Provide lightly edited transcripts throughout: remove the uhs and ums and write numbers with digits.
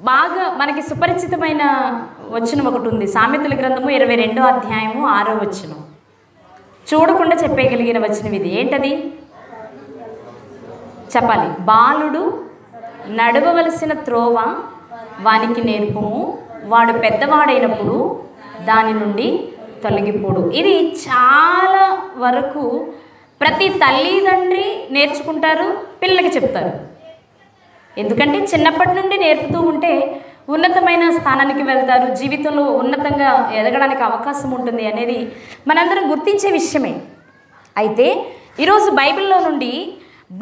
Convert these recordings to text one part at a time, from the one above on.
బాగా మనకి సుపరిచితమైన వచనం ఒకటి ఉంది. సామెతల గ్రంథము 22వ అధ్యాయము 6వ వచనం. చూడకుండా చెప్పగలిగిన వచనం ఇది. ఏంటది? చెప్పాలి. బాలుడు నడవవలసిన త్రోవ వానికి నేర్పుము, వాడు పెద్దవాడైనప్పుడు దాని నుండి తొలగిపోడు. ఇది చాలా వరకు ప్రతి తల్లిదండ్రి నేర్చుకుంటారు, పిల్లలకి చెప్తారు. ఎందుకంటే చిన్నప్పటి నుండి నేర్పుతూ ఉంటే ఉన్నతమైన స్థానానికి వెళ్తారు, జీవితంలో ఉన్నతంగా ఎదగడానికి అవకాశం ఉంటుంది అనేది మనందరం గుర్తించే విషయమే. అయితే ఈరోజు బైబిల్లో నుండి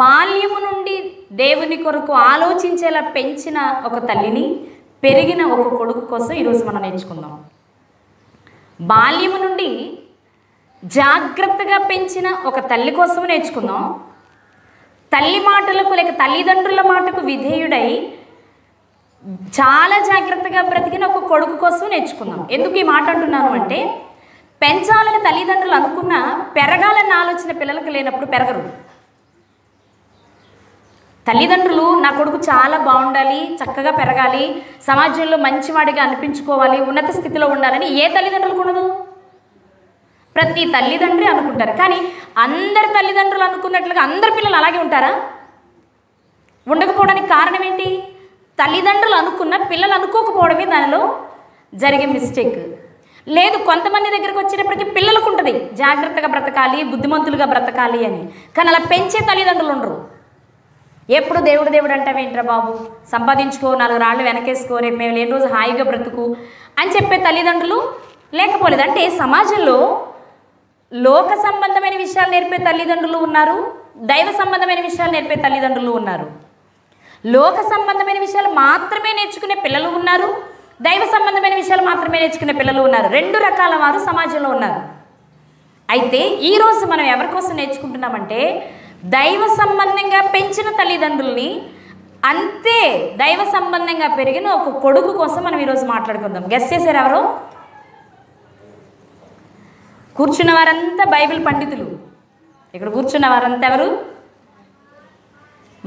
బాల్యము నుండి దేవుని కొరకు ఆలోచించేలా పెంచిన ఒక తల్లిని, పెరిగిన ఒక కొడుకు కోసం ఈరోజు మనం నేర్చుకుందాం. బాల్యము నుండి జాగ్రత్తగా పెంచిన ఒక తల్లి కోసం నేర్చుకుందాం. తల్లి మాటలకు లేక తల్లిదండ్రుల మాటకు విధేయుడై చాలా జాగ్రత్తగా బ్రతికిన ఒక కొడుకు కోసం నేర్చుకుందాం. ఎందుకు ఈ మాట అంటున్నాను అంటే, పెంచాలని తల్లిదండ్రులు అనుకున్నా పెరగాలని ఆలోచన పిల్లలకు లేనప్పుడు పెరగరు. తల్లిదండ్రులు నా కొడుకు చాలా బాగుండాలి, చక్కగా పెరగాలి, సమాజంలో మంచివాడిగా అనిపించుకోవాలి, ఉన్నత స్థితిలో ఉండాలని ఏ తల్లిదండ్రులకు ఉండదు? ప్రతి తల్లిదండ్రి అనుకుంటారు. కానీ అందరి తల్లిదండ్రులు అనుకున్నట్లుగా అందరి పిల్లలు అలాగే ఉంటారా? ఉండకపోవడానికి కారణం ఏంటి? తల్లిదండ్రులు అనుకున్న పిల్లలు అనుకోకపోవడమే దానిలో జరిగే మిస్టేక్. లేదు, కొంతమంది దగ్గరికి వచ్చేటప్పటికి పిల్లలకు ఉంటుంది జాగ్రత్తగా బ్రతకాలి, బుద్ధిమంతులుగా బ్రతకాలి అని. కానీ అలా పెంచే తల్లిదండ్రులు ఉండరు. ఎప్పుడు దేవుడు దేవుడు అంటావేంట్రా బాబు, సంపాదించుకో, 4 రాళ్ళు వెనకేసుకో, రేపు మేము లేని రోజు హాయిగా బ్రతుకు అని చెప్పే తల్లిదండ్రులు లేకపోలేదు. అంటే సమాజంలో లోక సంబంధమైన విషయాలు నేర్పే తల్లిదండ్రులు ఉన్నారు, దైవ సంబంధమైన విషయాలు నేర్పే తల్లిదండ్రులు ఉన్నారు. లోక సంబంధమైన విషయాలు మాత్రమే నేర్చుకునే పిల్లలు ఉన్నారు, దైవ సంబంధమైన విషయాలు మాత్రమే నేర్చుకునే పిల్లలు ఉన్నారు. 2 రకాల వారు సమాజంలో ఉన్నారు. అయితే ఈరోజు మనం ఎవరి కోసం నేర్చుకుంటున్నామంటే, దైవ సంబంధంగా పెంచిన తల్లిదండ్రుల్ని, అంతే దైవ సంబంధంగా పెరిగిన ఒక కొడుకు కోసం మనం ఈరోజు మాట్లాడుకుందాం. గెస్ చేశారు ఎవరో? కూర్చున్న వారంతా బైబిల్ పండితులు. ఇక్కడ కూర్చున్న వారంతా ఎవరు?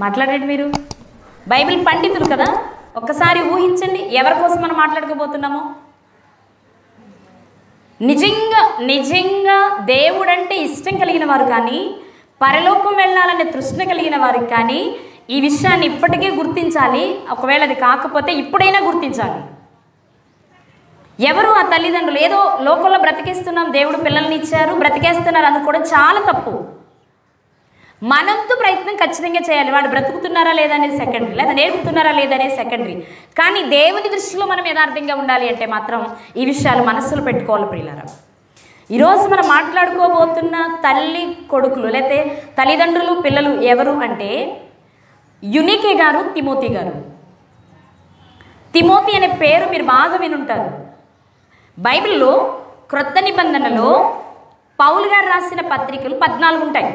మాట్లాడండి మీరు. బైబిల్ పండితులు కదా. ఒక్కసారి ఊహించండి ఎవరి కోసం మనం మాట్లాడుకోబోతున్నామో. నిజంగా దేవుడంటే ఇష్టం కలిగిన వారు కానీ, పరలోకం వెళ్ళాలనే తృష్ణ కలిగిన వారికి కానీ ఈ విషయాన్ని ఇప్పటికే గుర్తించాలి. ఒకవేళ అది కాకపోతే ఇప్పుడైనా గుర్తించాలి. ఎవరు ఆ తల్లిదండ్రులు? ఏదో లోకంలో బ్రతికేస్తున్నాం, దేవుడు పిల్లల్ని ఇచ్చారు, బ్రతికేస్తున్నారు అనుకోవడం చాలా తప్పు. మనంతో ప్రయత్నం ఖచ్చితంగా చేయాలి. వాడు బ్రతుకుతున్నారా లేదా అనేది సెకండరీ, లేదా నేర్పుతున్నారా లేదా అనేది సెకండరీ. కానీ దేవుని దృష్టిలో మనం యథార్థంగా ఉండాలి అంటే మాత్రం ఈ విషయాలు మనస్సులో పెట్టుకోవాలి ప్రియులారా. ఈరోజు మనం మాట్లాడుకోబోతున్న తల్లి కొడుకులు లేకపోతే తల్లిదండ్రులు పిల్లలు ఎవరు అంటే, యూనికే గారు, తిమోతి గారు. తిమోతి అనే పేరు మీరు బాగా వినుంటారు. బైబిల్లో క్రొత్త నిబంధనలో పౌలు గారు రాసిన పత్రికలు 14 ఉంటాయి.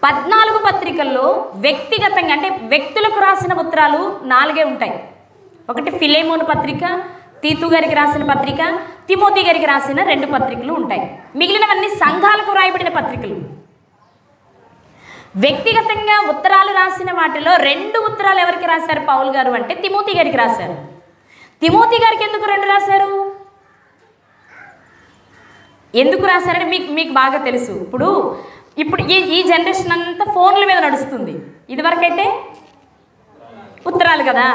14 పత్రికల్లో వ్యక్తిగతంగా అంటే వ్యక్తులకు రాసిన ఉత్తరాలు 4 ఉంటాయి. ఒకటి ఫిలేమోను పత్రిక, తీతు గారికి రాసిన పత్రిక, తిమోతి గారికి రాసిన 2 పత్రికలు ఉంటాయి. మిగిలినవన్నీ సంఘాలకు రాయబడిన పత్రికలు. వ్యక్తిగతంగా ఉత్తరాలు రాసిన వాటిలో 2 ఉత్తరాలు ఎవరికి రాశారు పౌలు గారు అంటే తిమోతి గారికి రాశారు. తిమోతి గారికి ఎందుకు 2 రాశారు? ఎందుకు రాశారంటే మీకు బాగా తెలుసు. ఇప్పుడు ఈ జనరేషన్ అంతా ఫోన్ల మీద నడుస్తుంది. ఇదివరకైతే ఉత్తరాలు కదా,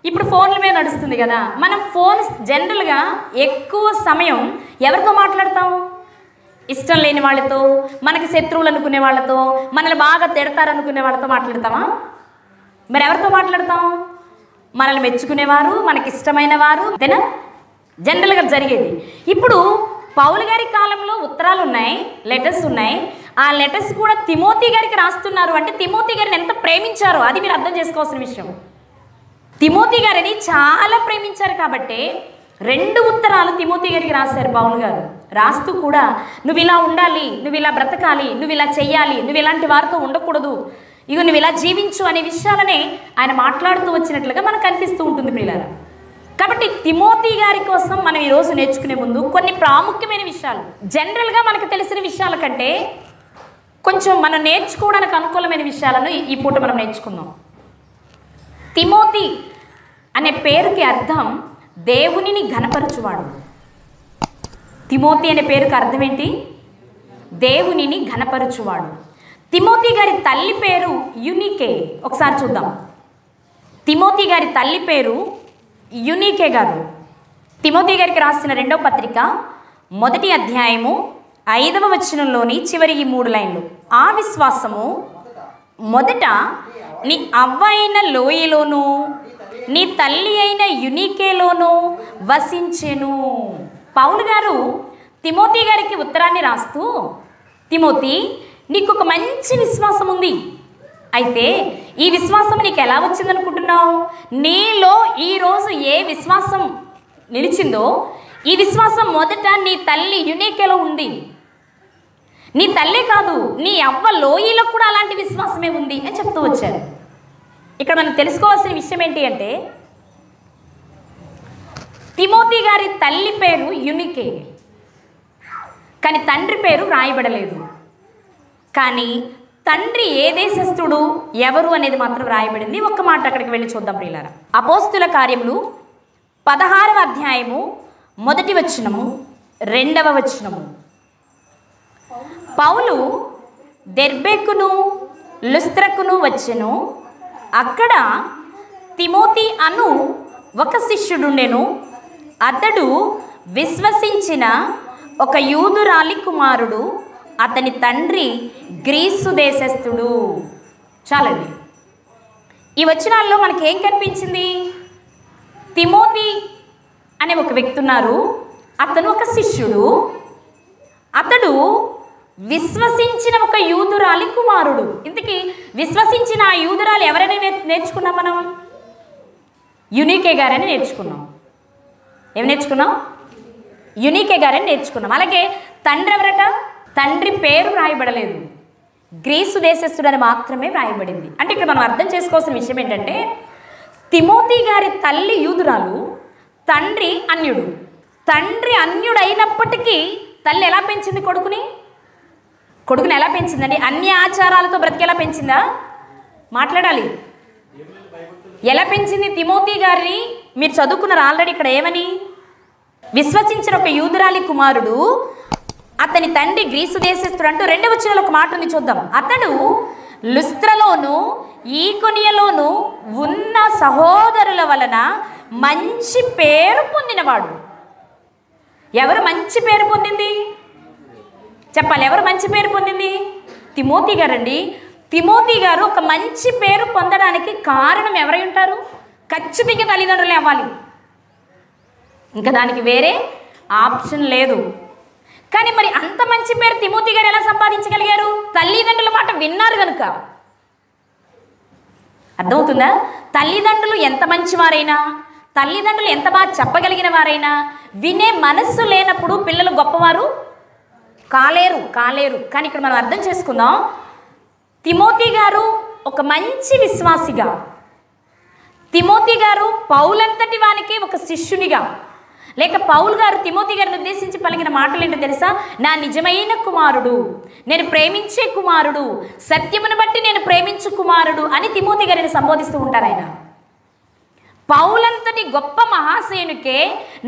ఇప్పుడు ఫోన్ల మీద నడుస్తుంది కదా. మనం ఫోన్ జనరల్గా ఎక్కువ సమయం ఎవరితో మాట్లాడతాము? ఇష్టం లేని వాళ్ళతో, మనకి శత్రువులు అనుకునే వాళ్ళతో, మనల్ని బాగా తిడతారనుకునే వాళ్ళతో మాట్లాడతామా? మరి ఎవరితో మాట్లాడతాం? మనల్ని మెచ్చుకునేవారు, మనకి ఇష్టమైన వారు, అంతేనా జనరల్గా జరిగేది. ఇప్పుడు పౌలు గారి కాలంలో ఉత్తరాలు ఉన్నాయి, లెటర్స్ ఉన్నాయి. ఆ లెటర్స్ కూడా తిమోతి గారికి రాస్తున్నారు అంటే తిమోతి గారిని ఎంత ప్రేమించారో అది మీరు అర్థం చేసుకోవాల్సిన విషయం. తిమోతి గారిని చాలా ప్రేమించారు కాబట్టి 2 ఉత్తరాలు తిమోతి గారికి రాశారు పౌలు గారు. రాస్తూ కూడా నువ్వు ఇలా ఉండాలి, నువ్వు ఇలా బ్రతకాలి, నువ్వు ఇలా చెయ్యాలి, నువ్వు ఇలాంటి వారితో ఉండకూడదు, ఇగో నువ్వు ఇలా జీవించు అనే విషయాలనే ఆయన మాట్లాడుతూ వచ్చినట్లుగా మనకు కనిపిస్తూ ఉంటుంది ప్రియులారా. కాబట్టి తిమోతి గారి కోసం మనం ఈరోజు నేర్చుకునే ముందు కొన్ని ప్రాముఖ్యమైన విషయాలు, జనరల్గా మనకు తెలిసిన విషయాల కంటే కొంచెం మనం నేర్చుకోవడానికి అనుకూలమైన విషయాలను ఈ పూట మనం నేర్చుకుందాం. తిమోతి అనే పేరుకి అర్థం దేవునిని ఘనపరచువాడు. తిమోతి అనే పేరుకి అర్థం ఏంటి? దేవునిని ఘనపరచువాడు. తిమోతి గారి తల్లి పేరు యూనికే. ఒకసారి చూద్దాం. తిమోతి గారి తల్లి పేరు యూనికే గారు. తిమోతి గారికి రాసిన 2వ పత్రిక 1వ అధ్యాయము 5వ వచనంలోని చివరి ఈ 3 లైన్లు. ఆ విశ్వాసము మొదట నీ అవ్వ అయిన లోయలోను నీ తల్లి అయిన యూనికేలోను వసించెను. పౌలు గారు తిమోతి గారికి ఉత్తరాన్ని రాస్తూ, తిమోతి, నీకు ఒక మంచి విశ్వాసం ఉంది. అయితే ఈ విశ్వాసం నీకు ఎలా వచ్చిందనుకుంటున్నావు? నీలో ఈరోజు ఏ విశ్వాసం నిలిచిందో ఈ విశ్వాసం మొదట నీ తల్లి యూనికేలో ఉంది. నీ తల్లే కాదు, నీ అవ్వ లోయలో కూడా అలాంటి విశ్వాసమే ఉంది అని చెప్తూ వచ్చారు. ఇక్కడ మనం తెలుసుకోవాల్సిన విషయం ఏంటి అంటే, తిమోతి గారి తల్లి పేరు యూనికే, కానీ తండ్రి పేరు వ్రాయబడలేదు. కానీ తండ్రి ఏ దేశస్థుడు ఎవరు అనేది మాత్రం వ్రాయబడింది. ఒక్క మాట అక్కడికి వెళ్ళి చూద్దాం ప్రియులారా. అపోస్తుల కార్యములు 16వ అధ్యాయము 1వ వచనము 2వ వచనము. పౌలు దెర్బేకును లుస్త్రకును వచ్చెను. అక్కడ తిమోతి అను ఒక శిష్యుడుండెను. అతడు విశ్వసించిన ఒక యూదురాలి కుమారుడు. అతని తండ్రి గ్రీసు దేశస్థుడు. చాలండి. ఈ వచనాల్లో మనకేం కనిపించింది? తిమోతి అనే ఒక వ్యక్తి ఉన్నారు. అతను ఒక శిష్యుడు. అతడు విశ్వసించిన ఒక యూదురాలి కుమారుడు. ఇంతకీ విశ్వసించిన ఆ యూదురాలు ఎవరైనా నేర్చుకున్నాం మనం? యూనికే గారని నేర్చుకున్నాం. ఏమి నేర్చుకున్నాం? యూనికే గారని నేర్చుకున్నాం. అలాగే తండ్రి ఎవరట? తండ్రి పేరు వ్రాయబడలేదు, గ్రీసు దేశస్థుడని మాత్రమే వ్రాయబడింది. అంటే ఇక్కడ మనం అర్థం చేసుకోవాల్సిన విషయం ఏంటంటే, తిమోతి గారి తల్లి యూదురాలు, తండ్రి అన్యుడు. తండ్రి అన్యుడు అయినప్పటికీ తల్లి ఎలా పెంచింది కొడుకుని? కొడుకుని ఎలా పెంచిందండి? అన్ని ఆచారాలతో బ్రతికేలా పెంచిందా? మాట్లాడాలి. ఎలా పెంచింది? తిమోతి గారిని మీరు చదువుకున్నారు ఆల్రెడీ. ఇక్కడ ఏమని? విశ్వసించిన ఒక యూదురాలి కుమారుడు, అతని తండ్రి గ్రీసు దేశస్థుడు అంటూ 2వ వచనంలో ఒక మాట ఉంది, చూద్దాం. అతడు లుస్త్రలోను ఈకొనియలోను ఉన్న సహోదరుల వలన మంచి పేరు పొందినవాడు. ఎవరు మంచి పేరు పొందింది? చెప్పాలి. ఎవరు మంచి పేరు పొందింది? తిమోతి గారండి. తిమోతి గారు ఒక మంచి పేరు పొందడానికి కారణం ఎవరై ఉంటారు? ఖచ్చితంగా తల్లిదండ్రులే అవ్వాలి. ఇంకా దానికి వేరే ఆప్షన్ లేదు. కానీ మరి అంత మంచి పేరు తిమోతి గారు ఎలా సంపాదించగలిగారు? తల్లిదండ్రుల మాట విన్నారు కనుక. అర్థమవుతుందా? తల్లిదండ్రులు ఎంత మంచివారైనా, తల్లిదండ్రులు ఎంత బాగా చెప్పగలిగిన వారైనా, వినే మనస్సు లేనప్పుడు పిల్లలు గొప్పవారు కాలేరు. కానీ ఇక్కడ మనం అర్థం చేసుకుందాం, తిమోతి గారు ఒక మంచి విశ్వాసిగా, తిమోతి గారు పౌలంతటి వానికి ఒక శిష్యునిగా, లేక పౌలు గారు తిమోతి గారిని ఉద్దేశించి పలికిన మాటలు ఏంటో తెలుసా? నా నిజమైన కుమారుడు, నేను ప్రేమించే కుమారుడు, సత్యమును బట్టి నేను ప్రేమించు కుమారుడు అని తిమోతి గారిని సంబోధిస్తూ ఉంటారు. ఆయన పౌలంతటి గొప్ప మహాసేనుకే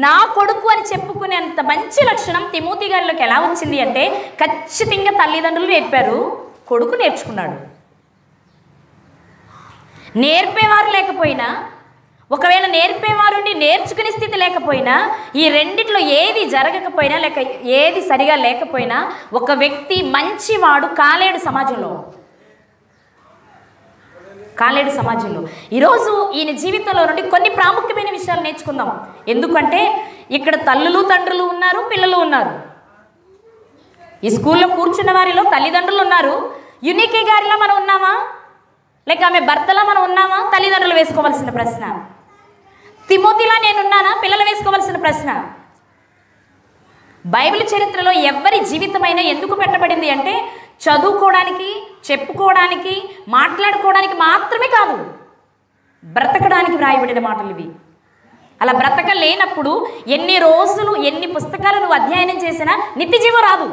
నా కొడుకు అని చెప్పుకునేంత మంచి లక్షణం తిమోతి గారిలోకి ఎలా వచ్చింది అంటే, ఖచ్చితంగా తల్లిదండ్రులు నేర్పారు, కొడుకు నేర్చుకున్నాడు. నేర్పేవారు లేకపోయినా, ఒకవేళ నేర్పేవారుండి నేర్చుకునే స్థితి లేకపోయినా, ఈ రెండిట్లో ఏది జరగకపోయినా లేక ఏది సరిగా లేకపోయినా ఒక వ్యక్తి మంచివాడు కాలేడు సమాజంలో. ఈరోజు ఈయన జీవితంలో నుండి కొన్ని ప్రాముఖ్యమైన విషయాలు నేర్చుకుందాం. ఎందుకంటే ఇక్కడ తల్లులు తండ్రులు ఉన్నారు, పిల్లలు ఉన్నారు. ఈ స్కూల్లో కూర్చున్న వారిలో తల్లిదండ్రులు ఉన్నారు. యూనికే గారిలా మనం ఉన్నామా? లేక ఆమె భర్తలా మనం ఉన్నామా? తల్లిదండ్రులు వేసుకోవాల్సిన ప్రశ్న. తిమోతిలా నేనున్నానా? పిల్లలు వేసుకోవాల్సిన ప్రశ్న. బైబిల్ చరిత్రలో ఎవరి జీవితమైనా ఎందుకు పెట్టబడింది అంటే, చదువుకోవడానికి, చెప్పుకోవడానికి, మాట్లాడుకోవడానికి మాత్రమే కాదు, బ్రతకడానికి వ్రాయబడిన మాటలు ఇవి. అలా బ్రతకలేనప్పుడు ఎన్ని రోజులు ఎన్ని పుస్తకాలు నువ్వు అధ్యయనం చేసినా నిత్య జీవం రాదు.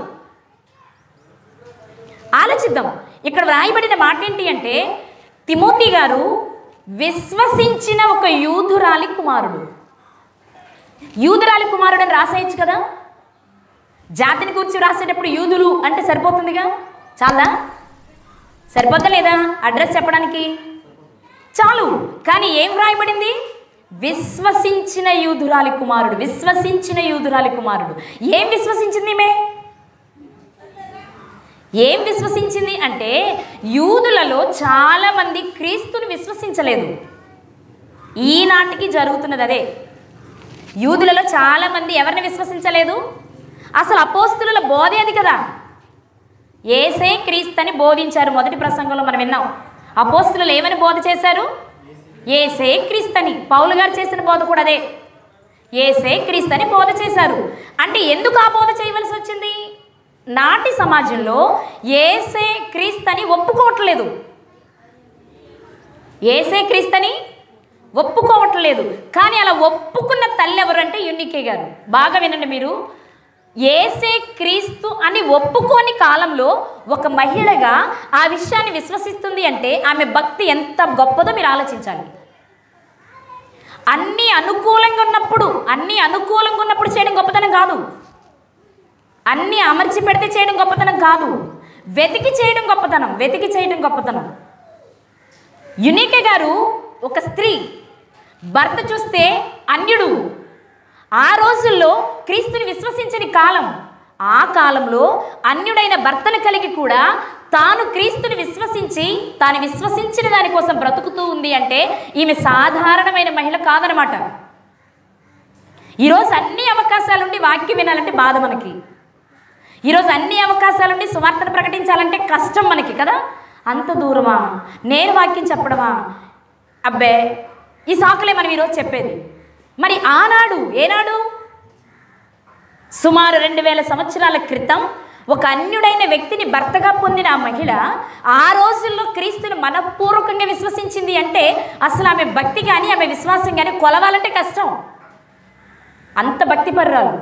ఆలోచిద్దాం. ఇక్కడ వ్రాయబడిన మాట ఏంటి అంటే, తిమోతి గారు విశ్వసించిన ఒక యూదురాలి కుమారుడు. యూదురాలి కుమారుడు అని రాసేయచ్చు కదా. జాతిని గురించి రాసేటప్పుడు యూదులు అంటే సరిపోతుందిగా, చాలా సరిపోతా లేదా అడ్రస్ చెప్పడానికి? చాలు. కానీ ఏం రాయబడింది? విశ్వసించిన యూదురాలి కుమారుడు. విశ్వసించిన యూదురాలి కుమారుడు. ఏం విశ్వసించింది? ఏం విశ్వసించింది అంటే యూదులలో చాలామంది క్రీస్తుని విశ్వసించలేదు. ఈనాటికి జరుగుతున్నది అదే. యూదులలో చాలామంది ఎవరిని విశ్వసించలేదు? అసలు అపోస్తుల బోధే అది కదా. యేసే క్రీస్తు అని బోధించారు. మొదటి ప్రసంగంలో మనం విన్నాం. అపోస్తులు ఏమని బోధ చేశారు? యేసే క్రీస్తు అని. పౌలు గారు చేసిన బోధ కూడా అదే, యేసే క్రీస్తు అని బోధ చేశారు. అంటే ఎందుకు ఆ బోధ చేయవలసి వచ్చింది? నాటి సమాజంలో యేసే క్రీస్తు అని ఒప్పుకోవట్లేదు. యేసే క్రీస్తు అని ఒప్పుకోవట్లేదు. కానీ అలా ఒప్పుకున్న తల్లి ఎవరంటే యూనికే గారు. బాగా వినండి మీరు. యేసే క్రీస్తు అని ఒప్పుకోని కాలంలో ఒక మహిళగా ఆ విషయాన్ని విశ్వసిస్తుంది అంటే ఆమె భక్తి ఎంత గొప్పదో మీరు ఆలోచించాలి. అన్నీ అనుకూలంగా ఉన్నప్పుడు చేయడం గొప్పతనం కాదు. అన్నీ అమర్చి పెడితే చేయడం గొప్పతనం కాదు. వెతికి చేయడం గొప్పతనం. యూనికే గారు ఒక స్త్రీ, భర్త చూస్తే అన్యుడు. ఆ రోజుల్లో క్రీస్తుని విశ్వసించని కాలం. ఆ కాలంలో అన్యుడైన భర్తను కలిగి కూడా తాను క్రీస్తుని విశ్వసించి తాను విశ్వసించిన దానికోసం బ్రతుకుతూ ఉంది అంటే ఈమె సాధారణమైన మహిళ కాదనమాట. ఈరోజు అన్ని అవకాశాలుండి వాక్యం వినాలంటే బాధ మనకి. ఈరోజు అన్ని అవకాశాలుండి సువార్తను ప్రకటించాలంటే కష్టం మనకి కదా. అంత దూరమా, నేను వాక్యం చెప్పడమా, అబ్బే ఈ సాకులే మనం ఈరోజు చెప్పేది. మరి ఏనాడు సుమారు 2000 సంవత్సరాల క్రితం ఒక అన్యుడైన వ్యక్తిని భర్తగా పొందిన ఆ మహిళ ఆ రోజుల్లో క్రీస్తుని మనపూర్వకంగా విశ్వసించింది అంటే అసలు ఆమె భక్తి కానీ ఆమె విశ్వాసం కానీ కొలవాలంటే కష్టం. అంత భక్తిపర్రాలు.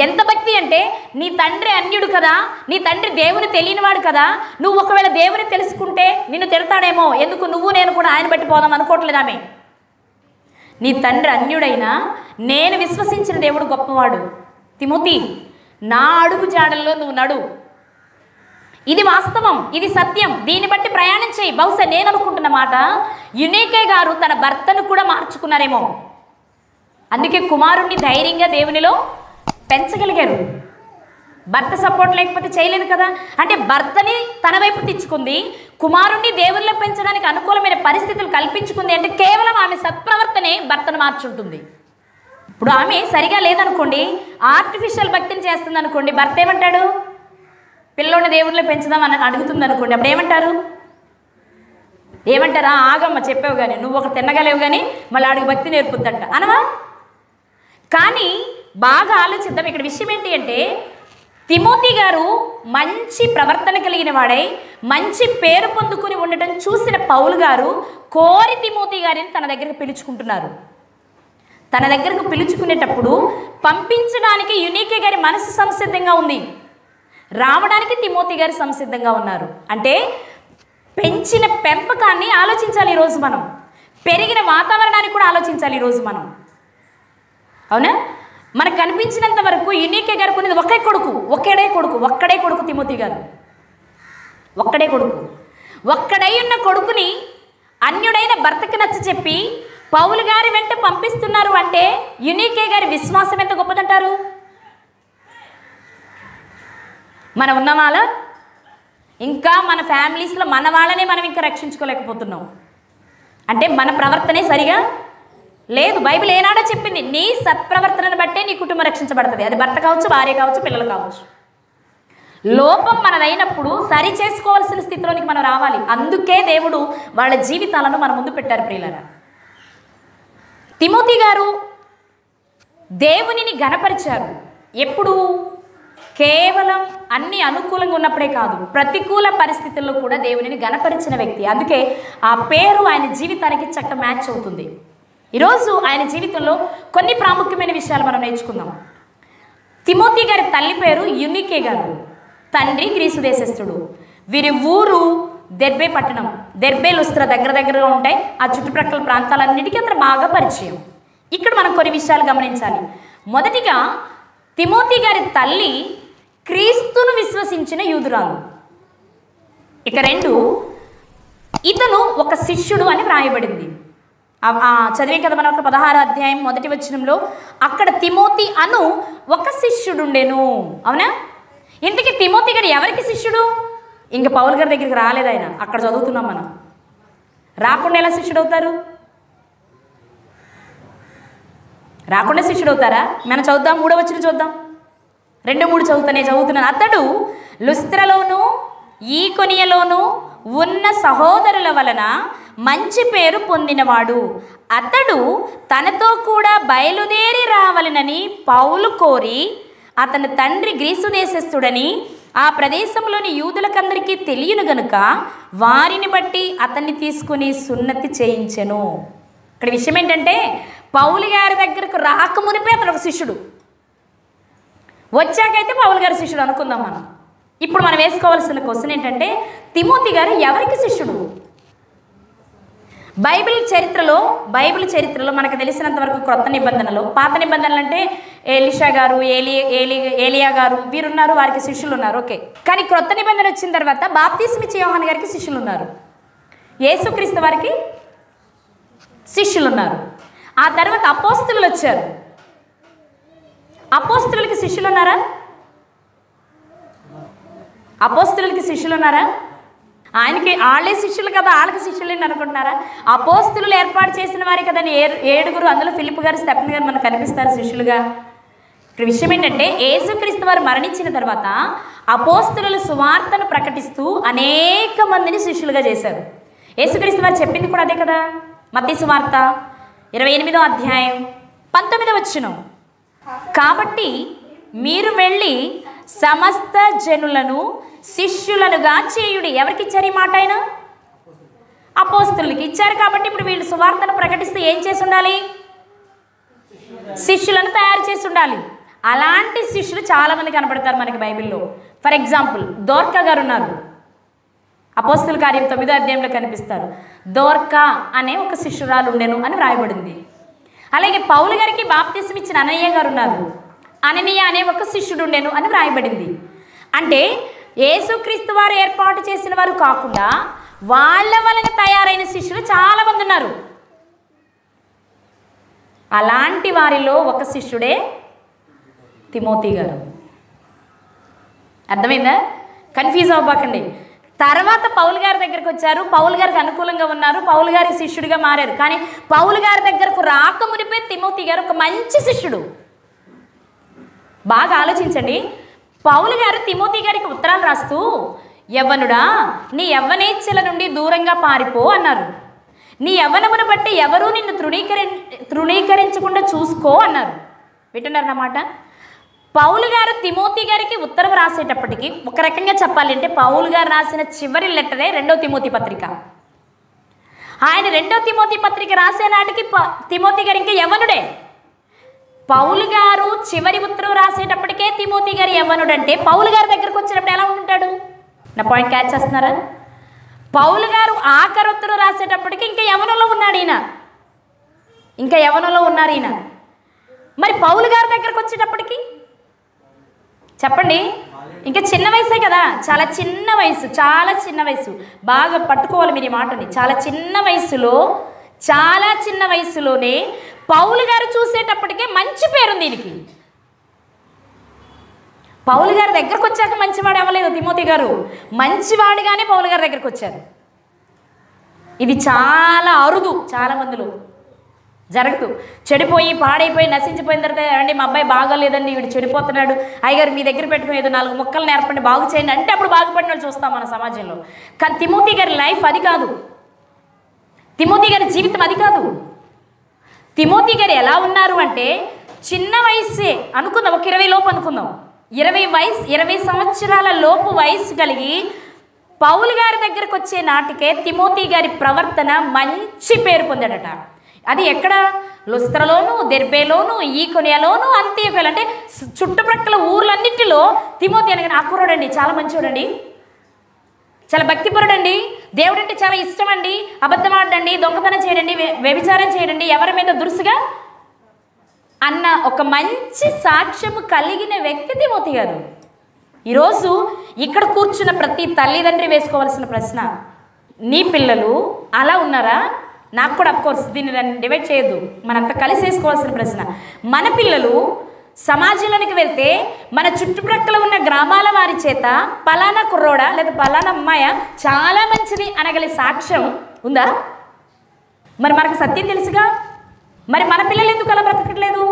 ఎంత భక్తి అంటే నీ తండ్రి అన్యుడు కదా, నీ తండ్రి దేవుని తెలియనివాడు కదా, నువ్వు ఒకవేళ దేవుని తెలుసుకుంటే నిన్ను తిడతాడేమో, ఎందుకు నువ్వు నేను కూడా ఆయన బట్టి పోదాం అనుకోవట్లేదు ఆమె. నీ తండ్రి అన్యుడైనా నేను విశ్వసించిన దేవుడు గొప్పవాడు. తిమోతి, నా అడుగు జాడల్లో నువ్వు నడు. ఇది వాస్తవం, ఇది సత్యం. దీన్ని బట్టి ప్రయాణం చేయి. బహుశా నేను అనుకుంటున్న మాట, యూనికే గారు తన భర్తను కూడా మార్చుకున్నారేమో. అందుకే కుమారుణ్ణి ధైర్యంగా దేవునిలో పెంచగలిగారు. భర్త సపోర్ట్ లేకపోతే చేయలేదు కదా. అంటే భర్తని తన వైపు తెచ్చుకుంది, కుమారుణ్ణి దేవునిలో పెంచడానికి అనుకూలమైన పరిస్థితులు కల్పించుకుంది అంటే కేవలం ఆమె సత్ప్రవర్తనే భర్తను మార్చుంటుంది. ఇప్పుడు ఆమె సరిగా లేదనుకోండి, ఆర్టిఫిషియల్ భక్తిని చేస్తుంది అనుకోండి, భర్త ఏమంటాడు? పిల్లోని దేవునిలో పెంచుదాం అని అడుగుతుంది అనుకోండి, అప్పుడు ఏమంటారా? ఆగమ్మ, చెప్పావు కానీ నువ్వు ఒక తిన్నగలేవు కానీ మళ్ళీ ఆడికి భక్తి నేర్పుద్దంట అనవా? కానీ బాగా ఆలోచిద్దాం. ఇక్కడ విషయం ఏంటి అంటే తిమోతి గారు మంచి ప్రవర్తన కలిగిన వాడై మంచి పేరు పొందుకుని ఉండటం చూసిన పౌలు గారు కోరి తిమోతి గారిని తన దగ్గరకు పిలుచుకుంటున్నారు. తన దగ్గరకు పిలుచుకునేటప్పుడు పంపించడానికి యూనికే గారి మనసు సంసిద్ధంగా ఉంది, రావడానికి తిమోతి గారు సంసిద్ధంగా ఉన్నారు. అంటే పెంచిన పెంపకాన్ని ఆలోచించాలి ఈరోజు మనం, పెరిగిన వాతావరణాన్ని కూడా ఆలోచించాలి ఈరోజు మనం. అవునా? మనకు కనిపించినంత వరకు యూనికే గారు కొనేది ఒక్కడే కొడుకు తిమోతి గారు. ఒక్కడై ఉన్న కొడుకుని అన్యుడైన భర్తకి నచ్చ చెప్పి పౌలు గారి వెంట పంపిస్తున్నారు అంటే యూనికే గారి విశ్వాసం ఎంత గొప్పదంటారు? మనం ఉన్న వాళ్ళ ఇంకా మన ఫ్యామిలీస్లో మన వాళ్ళనే మనం ఇంకా రక్షించుకోలేకపోతున్నాం అంటే మన ప్రవర్తనే సరిగా లేదు. బైబిల్ ఏనాడో చెప్పింది, నీ సత్ప్రవర్తనను బట్టే నీ కుటుంబం రక్షించబడుతుంది. అది భర్త కావచ్చు, భార్య కావచ్చు, పిల్లలు కావచ్చు. లోపం మనదైనప్పుడు సరి చేసుకోవాల్సిన స్థితిలోనికి మనం రావాలి. అందుకే దేవుడు వాళ్ళ జీవితాలను మన ముందు పెట్టారు. ప్రియులారా, తిమోతి గారు దేవునిని ఘనపరిచారు. ఎప్పుడు? కేవలం అన్ని అనుకూలంగా ఉన్నప్పుడే కాదు, ప్రతికూల పరిస్థితుల్లో కూడా దేవునిని ఘనపరిచిన వ్యక్తి. అందుకే ఆ పేరు ఆయన జీవితానికి చక్కగా మ్యాచ్ అవుతుంది. ఈరోజు ఆయన జీవితంలో కొన్ని ప్రాముఖ్యమైన విషయాలు మనం నేర్చుకుందాం. తిమోతి గారి తల్లి పేరు యూనికే గారు, తండ్రి గ్రీసు దేశస్థుడు. వీరి ఊరు దెర్బే పట్టణం, దెర్బే లుస్త్రా దగ్గరగా ఉంటాయి. ఆ చుట్టుప్రక్కల ప్రాంతాలన్నిటికీ అతను బాగా పరిచయం. ఇక్కడ మనం కొన్ని విషయాలు గమనించాలి. మొదటిగా తిమోతి గారి తల్లి క్రీస్తును విశ్వసించిన యూదురాలు. ఇక 2, ఇతను ఒక శిష్యుడు అని వ్రాయబడింది. చదివే కదా మనం అక్కడ 16వ అధ్యాయం 1వ వచనంలో అక్కడ తిమోతి అను ఒక శిష్యుడుండెను. అవునా? ఇంతకీ తిమోతి గారు ఎవరికి శిష్యుడు? ఇంక పౌలు గారి దగ్గరికి రాలేదు ఆయన. అక్కడ చదువుతున్నాం మనం. రాకుండా ఎలా శిష్యుడు అవుతారు? రాకుండా శిష్యుడు అవుతారా? మనం చదువుదాం, 3వ వచనం చూద్దాం. 2, 3 చదువుతున్నాను. అతడు లుస్త్రలోను ఈకొనియలోను ఉన్న సహోదరుల వలన మంచి పేరు పొందినవాడు. అతడు తనతో కూడా బయలుదేరి రావాలనని పౌలు కోరి, అతని తండ్రి గ్రీసు దేశస్థుడని ఆ ప్రదేశంలోని యూదులకందరికీ తెలియను గనుక వారిని బట్టి అతన్ని తీసుకుని సున్నతి చేయించెను. ఇక్కడ విషయం ఏంటంటే, పౌలు గారి దగ్గరకు రాకమునిపే అతడు ఒక శిష్యుడు, వచ్చాకైతే పౌలు గారి శిష్యుడు అనుకుందాం మనం. ఇప్పుడు మనం వేసుకోవాల్సిన క్వశ్చన్ ఏంటంటే, తిమోతి గారు ఎవరికి శిష్యుడు? బైబిల్ చరిత్రలో మనకు తెలిసినంత వరకు క్రొత్త నిబంధనలో, పాత నిబంధనలు అంటే ఎలీషా గారు, ఏలియా గారు వీరున్నారు, వారికి శిష్యులు ఉన్నారు. ఓకే. కానీ క్రొత్త నిబంధన వచ్చిన తర్వాత బాప్తిస్మిచ్చే యోహాను గారికి శిష్యులు ఉన్నారు, యేసుక్రీస్తు వారికి శిష్యులు ఉన్నారు. ఆ తర్వాత అపోస్తలులు వచ్చారు. అపోస్తలులకి శిష్యులు ఉన్నారా? అపోస్తలులకి శిష్యులు ఉన్నారా? ఆయనకి వాళ్ళే శిష్యులు కదా, వాళ్ళకి శిష్యులు అనుకుంటున్నారా? అపోస్తలులు ఏర్పాటు చేసిన వారి కదా 7, అందులో ఫిలిప్ గారు, స్టెఫెన్ గారు మనకు కనిపిస్తారు శిష్యులుగా. ఇక్కడ విషయం ఏంటంటే, యేసుక్రీస్తు వారు మరణించిన తర్వాత అపోస్తలులు సువార్తను ప్రకటిస్తూ అనేక మందిని శిష్యులుగా చేశారు. యేసుక్రీస్తు వారు చెప్పింది కూడా అదే కదా. మత్తయి సువార్త 28వ అధ్యాయం 19వ వచనం, కాబట్టి మీరు వెళ్ళి సమస్త జనులను శిష్యులనుగా చేయుడి. ఎవరికి ఇచ్చారు ఈ మాట? ఆయన అపోస్తలులకి ఇచ్చారు. కాబట్టి ఇప్పుడు వీళ్ళు సువార్తను ప్రకటిస్తే ఏం చేసి ఉండాలి? శిష్యులను తయారు చేసి ఉండాలి. అలాంటి శిష్యులు చాలామంది కనపడతారు మనకి బైబిల్లో. ఫర్ ఎగ్జాంపుల్, దోర్కా గారు ఉన్నారు. అపోస్తల కార్యం 9వ అధ్యాయంలో కనిపిస్తారు. దోర్కా అనే ఒక శిష్యురాలు ఉండెను అని వ్రాయబడింది. అలాగే పౌలు గారికి బాప్తిసం ఇచ్చిన అననీయ గారు ఉన్నారు. అననీయ అనే ఒక శిష్యుడు ఉండెను అని వ్రాయబడింది. అంటే యేసుక్రీస్తు వారు ఏర్పాటు చేసిన వారు కాకుండా వాళ్ళ వలన తయారైన శిష్యులు చాలామంది ఉన్నారు. అలాంటి వారిలో ఒక శిష్యుడే తిమోతి గారు. అర్థమైందా? కన్ఫ్యూజ్ అవ్వకండి. తర్వాత పౌలు గారి దగ్గరకు వచ్చారు, పౌలు గారికి అనుకూలంగా ఉన్నారు, పౌలు గారి శిష్యుడిగా మారారు. కానీ పౌలు గారి దగ్గరకు రాకమునిపే తిమోతి గారు ఒక మంచి శిష్యుడు. బాగా ఆలోచించండి. పౌలు గారు తిమోతి గారికి ఉత్తరాలు రాస్తూ, యవ్వనుడా నీ యవ్వనేచ్ఛల నుండి దూరంగా పారిపో అన్నారు. నీ యవ్వనమును బట్టి ఎవరూ నిన్ను తృణీకరించకుండా చూసుకో అన్నారు. వింటున్నారన్నమాట. పౌలు గారు తిమోతి గారికి ఉత్తరం రాసేటప్పటికి ఒక రకంగా చెప్పాలంటే పౌలు గారు రాసిన చివరి లెటరే 2వ తిమోతి పత్రిక. ఆయన 2వ తిమోతి పత్రిక రాసే నాటికి తిమోతి గారు ఇంకా యవ్వనుడే. పౌలు గారు చివరి ఉత్తరం రాసేటప్పటికే తిమోతి గారు యవ్వనుడంటే పౌలు గారి దగ్గరకు వచ్చినప్పుడు ఎలా ఉంటాడు? నా పాయింట్ క్యాచ్ చేస్తున్నారా? పౌలు గారు ఆఖరి ఉత్తరం రాసేటప్పటికి ఇంకా యవ్వనంలో ఉన్నాడు ఈయన, ఇంకా యవ్వనంలో ఉన్నారు ఈయన. మరి పౌలు గారి దగ్గరకు వచ్చేటప్పటికి చెప్పండి, ఇంకా చిన్న వయసే కదా, చాలా చిన్న వయసు, చాలా చిన్న వయసు. బాగా పట్టుకోవాలి మీరు ఈ మాటని. చాలా చిన్న వయసులోనే పౌలు గారు చూసేటప్పటికే మంచి పేరుంది దీనికి. పౌలు గారి దగ్గరకు వచ్చాక మంచివాడు అవ్వలేదు తిమోతి గారు, మంచివాడుగానే పౌలు గారి దగ్గరకు వచ్చారు. ఇది చాలా అరుదు, చాలా మందిలో జరగదు. చెడిపోయి పాడైపోయి నశించిపోయిన తర్వాత అండి మా అబ్బాయి బాగాలేదండి, వీడు చెడిపోతున్నాడు, అయ్యగారు మీ దగ్గర పెట్టుకుని ఏదో 4 ముక్కలు నేర్పండి బాగు చేయండి అంటే అప్పుడు బాగుపడిన వాళ్ళు చూస్తాం మన సమాజంలో. కానీ తిమోతి గారి లైఫ్ అది కాదు, తిమోతి గారి జీవితం అది కాదు. తిమోతి గారు ఎలా ఉన్నారు అంటే చిన్న వయసే అనుకుందాం, ఒక 20 లోపు అనుకుందాం, 20 సంవత్సరాల లోపు వయసు కలిగి పౌలు గారి దగ్గరకు వచ్చే నాటికే తిమోతి గారి ప్రవర్తన మంచి పేరు పొందాడట. అది ఎక్కడ? లుస్త్రలోను, దెర్బేలోను, ఈకొనియలోను, అంత్యోక్యలో, అంటే చుట్టుప్రక్కల ఊర్లన్నింటిలో తిమోతి అనగానే ఆ కుర్రాడండి చాలా మంచివాడండి, చాలా భక్తిపరుడండి, దేవుడు అంటే చాలా ఇష్టం అండి, అబద్ధం ఆడండి, దొంగతనం చేయడండి, వ్యభిచారం చేయడండి, ఎవరి మీద దురుసుగా అన్న ఒక మంచి సాక్ష్యము కలిగిన వ్యక్తి తిమోతి గారు. ఈరోజు ఇక్కడ కూర్చున్న ప్రతి తల్లిదండ్రి వేసుకోవాల్సిన ప్రశ్న, నీ పిల్లలు అలా ఉన్నారా? నాకు కూడా అఫ్కోర్స్ దీన్ని డివైడ్ చేయొద్దు, మనంతా కలిసి వేసుకోవాల్సిన ప్రశ్న, మన పిల్లలు సమాజంలోనికి వెళ్తే మన చుట్టుప్రక్కల ఉన్న గ్రామాల వారి చేత పలానా కుర్రోడా లేదా పలానా అమ్మాయ చాలా మంచిది అనగలి సాక్ష్యం ఉందా? మరి మనకు సత్యం తెలుసుగా, మరి మన పిల్లలు ఎందుకు అలా బ్రతకట్లేదు?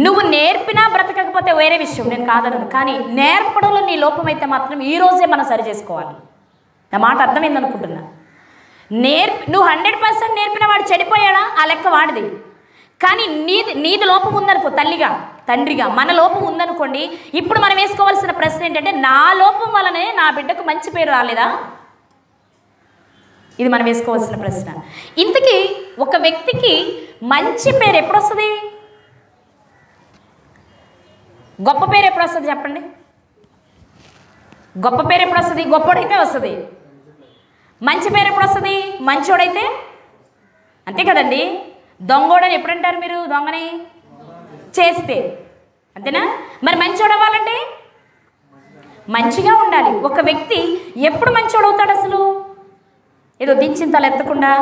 నువ్వు నేర్పినా బ్రతకకపోతే వేరే విషయం, నేను కాదనను, కానీ నేర్పడంలో నీ లోపం అయితే మాత్రం ఈరోజే మనం సరి చేసుకోవాలి. నా మాట అర్థమైందనుకుంటున్నా. నువ్వు 100% నేర్పిన వాడు చెడిపోయాడా, ఆ లెక్క వాడిది. కానీ నీది లోపం ఉందనుకో, తల్లిగా తండ్రిగా మన లోపం ఉందనుకోండి, ఇప్పుడు మనం వేసుకోవాల్సిన ప్రశ్న ఏంటంటే, నా లోపం వల్లనే నా బిడ్డకు మంచి పేరు రాలేదా? ఇది మనం వేసుకోవాల్సిన ప్రశ్న. ఇంతకీ ఒక వ్యక్తికి మంచి పేరు ఎప్పుడు వస్తుంది? గొప్ప పేరు ఎప్పుడు వస్తుంది చెప్పండి? గొప్ప పేరు ఎప్పుడు వస్తుంది? గొప్పోడైతే వస్తుంది. మంచి పేరు ఎప్పుడు వస్తుంది? మంచోడైతే. అంతే కదండి. దొంగోడని ఎప్పుడంటారు మీరు? దొంగని చేస్తే, అంతేనా? మరి మంచోడు అవ్వాలంటే మంచిగా ఉండాలి. ఒక వ్యక్తి ఎప్పుడు మంచోడవుతాడు అసలు? ఏదో దించిన తల ఎత్తకుండా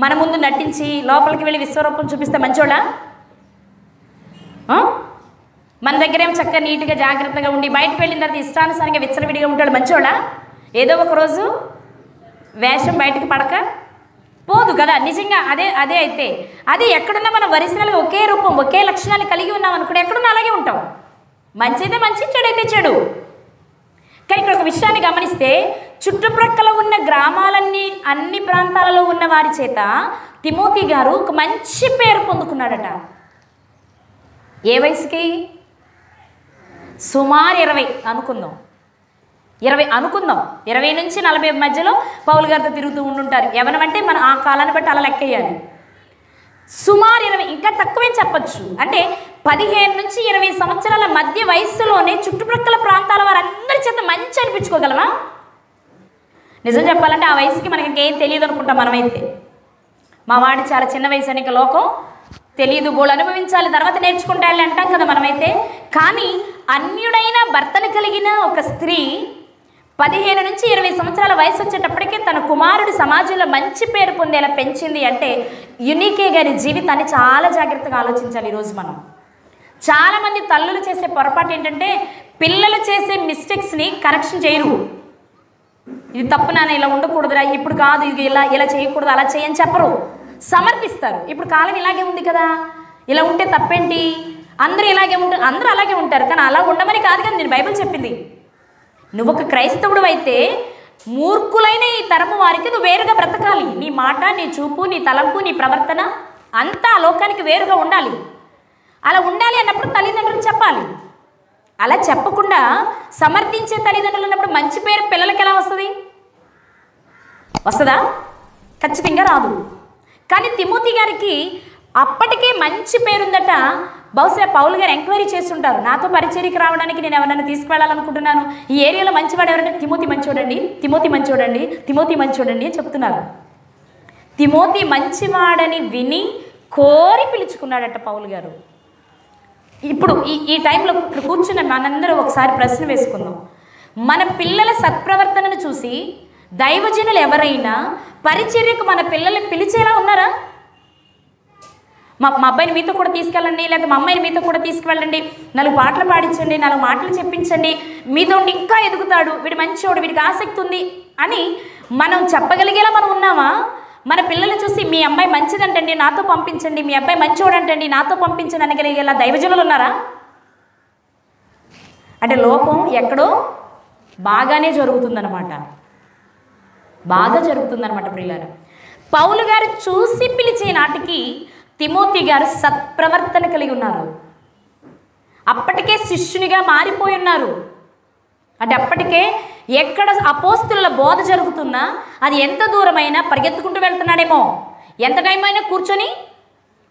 మన ముందు నటించి లోపలికి వెళ్ళి విశ్వరూపం చూపిస్తే మంచోడా? మన దగ్గరేమో చక్కగా నీట్గా జాగ్రత్తగా ఉండి బయటకు వెళ్ళిన తర్వాత ఇష్టానుసారంగా విచ్చలవిడిగా ఉంటాడు మంచోడా? ఏదో ఒకరోజు వేషం బయటకు పడక పోదు కదా. నిజంగా అదే అయితే అది ఎక్కడున్నా మనం ఒరిజినల్గా ఒకే రూపం ఒకే లక్షణాలు కలిగి ఉన్నాం అనుకుంటే ఎక్కడున్నా అలాగే ఉంటాం. మంచి అయితే మంచి, చెడు అయితే చెడు. కానీ ఇక్కడ ఒక విషయాన్ని గమనిస్తే, చుట్టుప్రక్కల ఉన్న అన్ని ప్రాంతాలలో ఉన్న వారి చేత తిమోతి గారు ఒక మంచి పేరు పొందుకున్నాడట. ఏ వయసుకి? సుమారు 20 అనుకుందాం. 20 నుంచి 40 మధ్యలో పౌలు గారితో తిరుగుతూ ఉండుంటారు. ఎవరమంటే మన ఆ కాలాన్ని బట్టి అలా లెక్కేయాలి. సుమారు 20, ఇంకా తక్కువేం చెప్పచ్చు. అంటే 15 నుంచి 20 సంవత్సరాల మధ్య వయస్సులోనే చుట్టుప్రక్కల ప్రాంతాల వారందరి చేత మంచి అనిపించుకోగలమా? నిజం చెప్పాలంటే ఆ వయసుకి మనకి ఇంకేం తెలియదు అనుకుంటాం మనమైతే. మా వాడి చాలా చిన్న వయసు అని లోకం తెలియదు, బోళ్ళు అనుభవించాలి, తర్వాత నేర్చుకుంటాలి అంటాం కదా మనమైతే. కానీ అన్యుడైన భర్తను కలిగిన ఒక స్త్రీ 15 నుంచి 20 సంవత్సరాల వయసు వచ్చేటప్పటికే తన కుమారుడు సమాజంలో మంచి పేరు పొందేలా పెంచింది అంటే యూనికే గారి జీవితాన్ని చాలా జాగ్రత్తగా ఆలోచించాలి. ఈరోజు మనం చాలామంది తల్లులు చేసే పొరపాటు ఏంటంటే, పిల్లలు చేసే మిస్టేక్స్ని కరెక్షన్ చేయరు. ఇది తప్పు నాన్న, ఇలా ఉండకూడదురా, ఇప్పుడు కాదు, ఇది ఇలా చేయకూడదు, అలా చేయని చెప్పరు, సమర్థిస్తారు. ఇప్పుడు కాలం ఇలాగే ఉంది కదా, ఇలా ఉంటే తప్పేంటి, అందరూ ఇలాగే ఉంటారు, అందరూ అలాగే ఉంటారు. కానీ అలా ఉండమని కాదు కదా నేను బైబిల్ చెప్పింది. నువ్వు ఒక క్రైస్తవుడు అయితే మూర్ఖులైన ఈ తరము వారికి నువ్వు వేరుగా బ్రతకాలి. నీ మాట, నీ చూపు, నీ తలంపు, నీ ప్రవర్తన అంతా ఆ లోకానికి వేరుగా ఉండాలి. అలా ఉండాలి అన్నప్పుడు తల్లిదండ్రులు చెప్పాలి. అలా చెప్పకుండా సమర్థించే తల్లిదండ్రులు ఉన్నప్పుడు మంచి పేరు పిల్లలకి ఎలా వస్తుంది? వస్తుందా? ఖచ్చితంగా రాదు. కానీ తిమోతి గారికి అప్పటికే మంచి పేరుందట. బహుశా పౌలు గారు ఎంక్వైరీ చేస్తుంటారు, నాతో పరిచర్యకి రావడానికి నేను ఎవరైనా తీసుకువెళ్ళాలనుకుంటున్నాను, ఈ ఏరియాలో మంచివాడు ఎవరంటే తిమోతి మంచోడండి, తిమోతి మంచోడండి, తిమోతి మంచోడండి అని చెప్తున్నారు. తిమోతి మంచివాడని విని కోరి పిలుచుకున్నాడట పౌలు గారు. ఇప్పుడు ఈ టైంలో ఇక్కడ కూర్చున్న మనందరూ ఒకసారి ప్రశ్న వేసుకుందాం. మన పిల్లల సత్ప్రవర్తనను చూసి దైవజనులు ఎవరైనా పరిచర్యకు మన పిల్లల్ని పిలిచేలా ఉన్నారా? మా అబ్బాయిని మీతో కూడా తీసుకెళ్ళండి, లేదా మా అమ్మాయిని మీతో కూడా తీసుకువెళ్ళండి, 4 పాటలు పాడించండి, 4 మాటలు చెప్పించండి, మీతో ఇంకా ఎదుగుతాడు, వీడు మంచోడు, వీడికి ఆసక్తి ఉంది అని మనం చెప్పగలిగేలా మనం ఉన్నామా? మన పిల్లలు చూసి మీ అమ్మాయి మంచిదంటండి, నాతో పంపించండి, మీ అబ్బాయి మంచోడంటండి, నాతో పంపించండి అనగలిగేలా దైవజనులు ఉన్నారా? అంటే లోపం ఎక్కడో బాగానే జరుగుతుందన్నమాట, బాగా జరుగుతుందన్నమాట ప్రియులారా. పౌలు గారు చూసి పిలిచే నాటికి తిమోతి గారు సత్ప్రవర్తన కలిగి ఉన్నారు. అప్పటికే శిష్యునిగా మారిపోయి ఉన్నారు. అంటే అప్పటికే ఎక్కడ అపోస్తుల బోధ జరుగుతున్నా అది ఎంత దూరమైనా పరిగెత్తుకుంటూ వెళ్తున్నాడేమో, ఎంత టైం అయినా కూర్చొని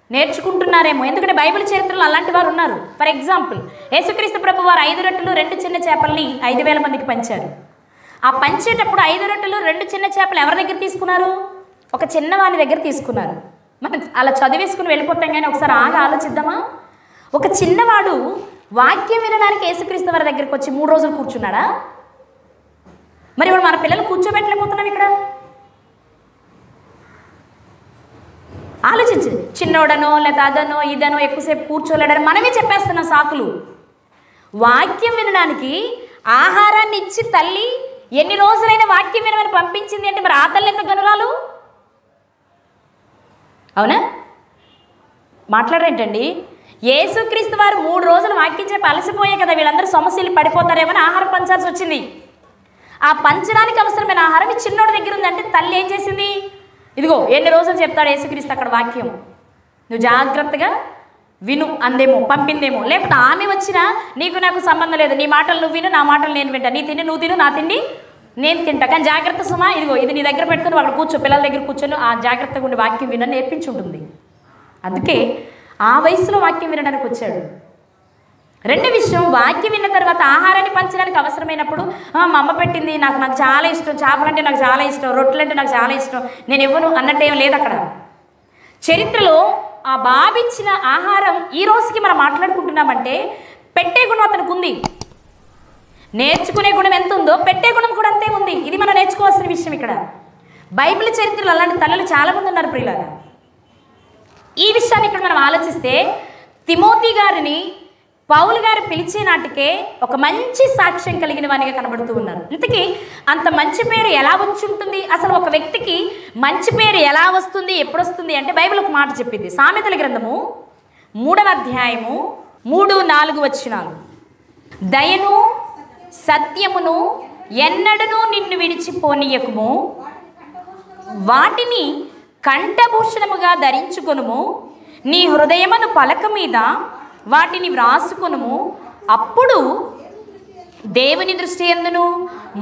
నేర్చుకుంటున్నారేమో. ఎందుకంటే బైబిల్ చరిత్రలో అలాంటి వారు ఉన్నారు. ఫర్ ఎగ్జాంపుల్, యేసుక్రీస్తు ప్రభు వారు 5 రొట్టెలు 2 చిన్న చేపల్ని 5,000 మందికి పంచారు. ఆ పంచేటప్పుడు 5 రొట్టెలు 2 చిన్న చేపలు ఎవరి దగ్గర తీసుకున్నారు? ఒక చిన్నవాని దగ్గర తీసుకున్నారు. మనం అలా చదివేసుకుని వెళ్ళిపోతాం, కానీ ఒకసారి ఆలోచిద్దామా? ఒక చిన్నవాడు వాక్యం వినడానికి యేసుక్రీస్తు వారి దగ్గరికి వచ్చి 3 రోజులు కూర్చున్నాడా? మరి ఇప్పుడు మన పిల్లలు కూర్చోబెట్టలేకపోతున్నాం ఇక్కడ. ఆలోచించు. చిన్నోడనో లేదా అదనో ఇదనో ఎక్కువసేపు కూర్చోలేడని మనమే చెప్పేస్తున్నాం సాకులు. వాక్యం వినడానికి ఆహారాన్ని ఇచ్చి తల్లి ఎన్ని రోజులైనా వాక్యం వినమని పంపించింది అంటే మరి ఆ తల్లి ఎంత గనురాలు? అవునా? మాట్లాడరేంటండి? యేసుక్రీస్తు వారు 3 రోజులు వాక్యం చెప్పి అలసిపోయాయి కదా, వీళ్ళందరూ సమస్యలు పడిపోతారేమని ఆహారం పంచాల్సి వచ్చింది. ఆ పంచడానికి అవసరమైన ఆహారం ఈ చిన్నోడి దగ్గర ఉందంటే తల్లి ఏం చేసింది? ఇదిగో ఎన్ని రోజులు చెప్తాడు యేసుక్రీస్తు అక్కడ వాక్యం, నువ్వు జాగ్రత్తగా విను అందేమో, పంపిందేమో. లేకపోతే ఆమె వచ్చినా నీకు నాకు సంబంధం లేదు, నీ మాటలు నువ్వు విను, నా మాటలు నేను వింటా, నీ తిండి నువ్వు తిను, నా తిండి నేను తింటా, కానీ జాగ్రత్త సుమా, ఇదిగో ఇది నీ దగ్గర పెట్టుకుని అక్కడ కూర్చో, పిల్లల దగ్గర కూర్చొని ఆ జాగ్రత్తగా ఉండి వాక్యం వినని నేర్పించుంటుంది. అందుకే ఆ వయసులో వాక్యం వినడానికి వచ్చాడు. రెండో విషయం, వాక్యం విన్న తర్వాత ఆహారాన్ని పంచడానికి అవసరమైనప్పుడు మా అమ్మ పెట్టింది, నాకు చాలా ఇష్టం, చేపలంటే నాకు చాలా ఇష్టం, రొట్టెలు అంటే నాకు చాలా ఇష్టం, నేను ఇవ్వను అన్నట్టేం లేదు అక్కడ. చరిత్రలో ఆ బాబిచ్చిన ఆహారం ఈ రోజుకి మనం మాట్లాడుకుంటున్నామంటే పెట్టే గుణం అతనికి ఉంది. నేర్చుకునే గుణం ఎంత ఉందో పెట్టే గుణం కూడా అంతే ఉంది. ఇది మనం నేర్చుకోవాల్సిన విషయం. ఇక్కడ బైబిల్ చరిత్రలో అలాంటి తల్లులు చాలామంది ఉన్నారు ప్రియులారా. ఈ విషయాన్ని ఇక్కడ మనం ఆలోచిస్తే తిమోతి గారిని పౌలు గారు పిలిచే నాటికే ఒక మంచి సాక్ష్యం కలిగిన వానిగా కనబడుతూ ఉన్నారు. ఇంతకీ అంత మంచి పేరు ఎలా వచ్చి ఉంటుంది? అసలు ఒక వ్యక్తికి మంచి పేరు ఎలా వస్తుంది, ఎప్పుడు వస్తుంది అంటే బైబిల్ ఒక మాట చెప్పింది. సామెతల గ్రంథము 3వ అధ్యాయము 3-4 వచనాలు. దయను సత్యమును ఎన్నడనూ నిన్ను విడిచిపోనీయకుము, వాటిని కంఠభూషణముగా ధరించుకొనుము, నీ హృదయమును పలక మీద వాటిని వ్రాసుకొనుము, అప్పుడు దేవుని దృష్టి యందును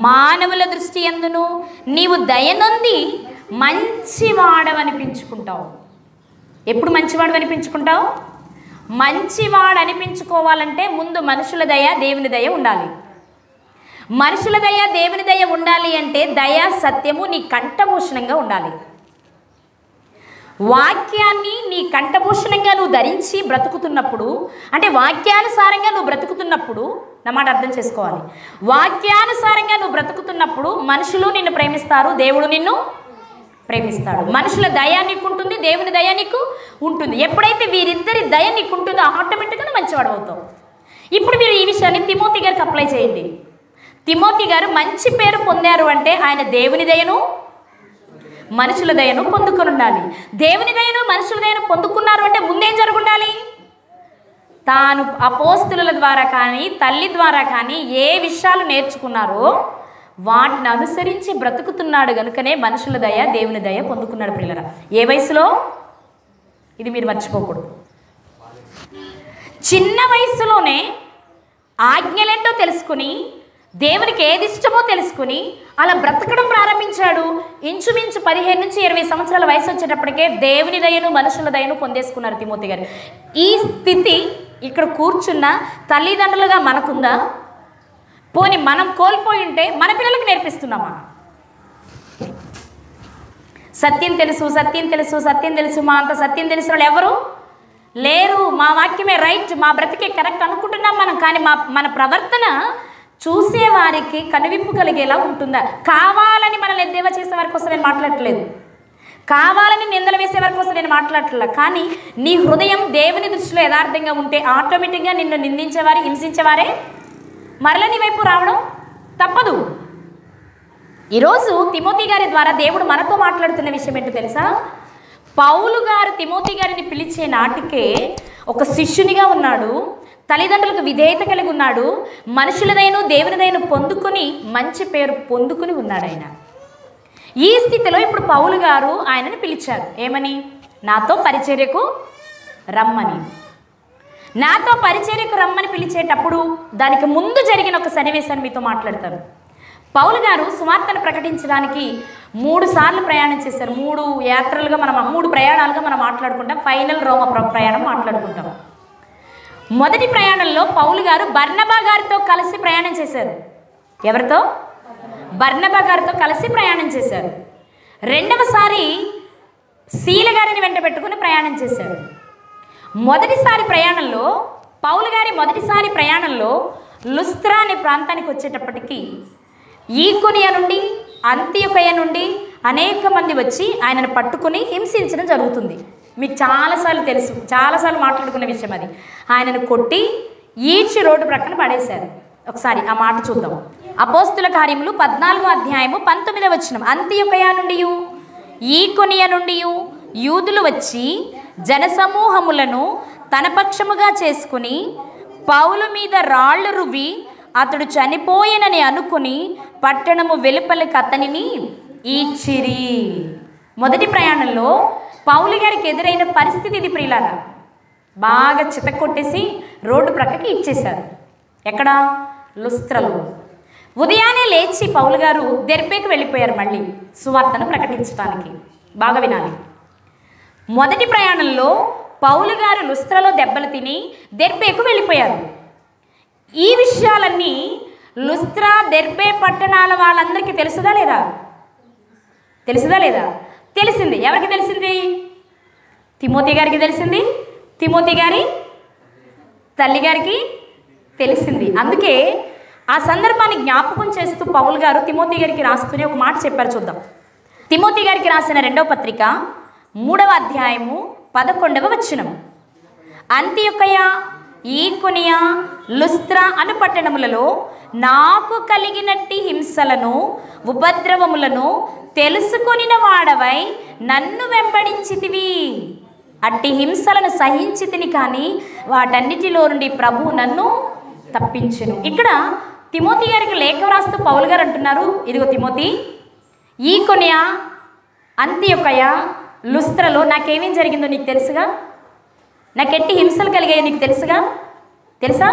మానవుల దృష్టి యందును నీవు దయనొంది మంచివాడవనిపించుకుంటావు. ఎప్పుడు మంచివాడు అనిపించుకుంటావు? మంచివాడు అనిపించుకోవాలంటే ముందు మనుషుల దయ దేవుని దయ ఉండాలి. మనుషుల దయ దేవుని దయ ఉండాలి అంటే దయ సత్యము నీ కంఠభూషణంగా ఉండాలి. వాక్యాన్ని నీ కంఠభూషణంగా నువ్వు ధరించి బ్రతుకుతున్నప్పుడు, అంటే వాక్యానుసారంగా నువ్వు బ్రతుకుతున్నప్పుడు, నా మాట అర్థం చేసుకోవాలి, వాక్యానుసారంగా నువ్వు బ్రతుకుతున్నప్పుడు మనుషులు నిన్ను ప్రేమిస్తారు, దేవుడు నిన్ను ప్రేమిస్తాడు. మనుషుల దయ నీకు ఉంటుంది, దేవుని దయ నీకు ఉంటుంది. ఎప్పుడైతే వీరిద్దరి దయ నీకు ఉంటుందో ఆటోమేటిక్గా మంచివాడు అవుతావు. ఇప్పుడు మీరు ఈ విషయాన్ని తిమోతి గారికి అప్లై చేయండి. తిమోతి గారు మంచి పేరు పొందారు అంటే ఆయన దేవుని దయను మనుషుల దయను పొందుకొని ఉండాలి. దేవుని దయను మనుషుల దయను పొందుకున్నారు అంటే ముందేం జరుగుండాలి? తాను అపోస్తుల ద్వారా కానీ తల్లి ద్వారా కానీ ఏ విషయాలు నేర్చుకున్నారో వాటిని అనుసరించి బ్రతుకుతున్నాడు కనుకనే మనుషుల దయ దేవుని దయ పొందుకున్నాడు. పిల్లరా, ఏ వయసులో? ఇది మీరు మర్చిపోకూడదు. చిన్న వయసులోనే ఆజ్ఞలేంటో తెలుసుకుని దేవునికి ఏది ఇష్టమో తెలుసుకుని అలా బ్రతకడం ప్రారంభించాడు. ఇంచుమించు 15 నుంచి 20 సంవత్సరాల వయసు వచ్చేటప్పటికే దేవుని దయను మనుషుల దయను పొందేసుకున్నారు తిమోతి గారు. ఈ స్థితి ఇక్కడ కూర్చున్న తల్లిదండ్రులుగా మనకుందా? పోనీ మనం కోల్పోయి ఉంటే మన పిల్లలకు నేర్పిస్తున్నామా? సత్యం తెలుసు, సత్యం తెలుసు, సత్యం తెలుసు, మా అంత సత్యం తెలిసిన వాళ్ళు ఎవరు లేరు. మా వాక్యమే రైట్, మా బ్రతికే కరెక్ట్ అనుకుంటున్నాం మనం. కానీ మన ప్రవర్తన చూసేవారికి కనువిప్పు కలిగేలా ఉంటుందా? కావాలని మనల్ని ఎద్దేవా చేసే వారి కోసం నేను మాట్లాడట్లేదు, కావాలని నిందలు వేసే వారి కోసం నేను మాట్లాడట్లేదు. కానీ నీ హృదయం దేవుని దృష్టిలో యథార్థంగా ఉంటే ఆటోమేటిక్గా నిన్ను నిందించేవారు, హింసించేవారే మరలా నీ వైపు రావడం తప్పదు. ఈరోజు తిమోతి గారి ద్వారా దేవుడు మనతో మాట్లాడుతున్న విషయం ఏంటో తెలుసా? పౌలు గారు తిమోతి గారిని పిలిచే నాటికే ఒక శిష్యునిగా ఉన్నాడు, తల్లిదండ్రులకు విధేయత కలిగి ఉన్నాడు, మనుషులదైన దేవునిదైన పొందుకొని మంచి పేరు పొందుకుని ఉన్నాడు ఆయన. ఈ స్థితిలో ఇప్పుడు పౌలు గారు ఆయనను పిలిచారు. ఏమని? నాతో పరిచర్యకు రమ్మని. నాతో పరిచర్యకు రమ్మని పిలిచేటప్పుడు దానికి ముందు జరిగిన ఒక సన్నివేశాన్ని మీతో మాట్లాడతాను. పౌలు గారు సువార్తను ప్రకటించడానికి 3 సార్లు ప్రయాణం చేశారు. 3 యాత్రలుగా మనం ప్రయాణాలుగా మనం మాట్లాడుకుంటాం. ఫైనల్ రోమ ప్రయాణం మాట్లాడుకుంటాం. మొదటి ప్రయాణంలో పౌలు గారు బర్నబా గారితో కలిసి ప్రయాణం చేశారు. ఎవరితో? బర్నబా గారితో కలిసి ప్రయాణం చేశారు. రెండవసారి శీల గారిని వెంట పెట్టుకుని ప్రయాణం చేశారు. పౌలు గారి మొదటిసారి ప్రయాణంలో లుస్త్రా అనే ప్రాంతానికి వచ్చేటప్పటికి ఈకొనియ నుండి అంతియొకయ నుండి అనేక మంది వచ్చి ఆయనను పట్టుకుని హింసించడం జరుగుతుంది. మీకు చాలాసార్లు తెలుసు, చాలాసార్లు మాట్లాడుకునే విషయం అది. ఆయనను కొట్టి ఈడ్చి రోడ్డు ప్రక్కన పడేశారు. ఒకసారి ఆ మాట చూద్దాం. అపోస్తుల కార్యములు 14వ అధ్యాయము 19వ వచనం. అంతియొకయ నుండి ఈకొనియ నుండి యూదులు వచ్చి జనసమూహములను తన పక్షముగా చేసుకుని పౌలు మీద రాళ్ళు రువ్వి అతడు చనిపోయినని అనుకుని పట్టణము వెలుపలికి అతనిని ఈడ్చిరి. మొదటి ప్రయాణంలో పౌలు గారికి ఎదురైన పరిస్థితి ఇది ప్రియులారా. బాగా చితకొట్టేసి రోడ్డు ప్రక్కకి ఇచ్చేశారు. ఎక్కడ? లుస్త్రలో. ఉదయాన్నే లేచి పౌలు గారు దెర్బేకు వెళ్ళిపోయారు మళ్ళీ సువార్తను ప్రకటించడానికి. బాగా వినాలి. మొదటి ప్రయాణంలో పౌలు గారు లుస్త్రలో దెబ్బలు తిని దెర్బేకు వెళ్ళిపోయారు. ఈ విషయాలన్నీ లుస్త్రా దెర్బే పట్టణాల వాళ్ళందరికీ తెలుసుదా లేదా? తెలిసింది. ఎవరికి తెలిసింది? తిమోతి గారికి తెలిసింది, తిమోతి గారి తల్లి గారికి తెలిసింది. అందుకే ఆ సందర్భాన్ని జ్ఞాపకం చేస్తూ పౌలు గారు తిమోతి గారికి రాస్తూనే ఒక మాట చెప్పారు, చూద్దాం. తిమోతి గారికి రాసిన 2వ పత్రిక 3వ అధ్యాయము 11వ వచనం. అంతియొకయ, ఈకొనియ, లుస్త్రా అను పట్టణములలో నాకు కలిగినట్టి హింసలను ఉపద్రవములను తెలుసుకొనిన వాడవై నన్ను వెంబడించితివి. అట్టి హింసలను సహించితిని, కానీ వాటన్నిటిలో నుండి ప్రభువు నన్ను తప్పించెను. ఇక్కడ తిమోతి గారికి లేఖ వ్రాస్తూ పౌలు గారు అంటున్నారు, ఇదిగో తిమోతి, ఈకొనియ, అంతియొకయ, లుస్త్రలో నాకేమేం జరిగిందో నీకు తెలుసుగా, నాకెట్టి హింసలు కలిగాయో నీకు తెలుసా?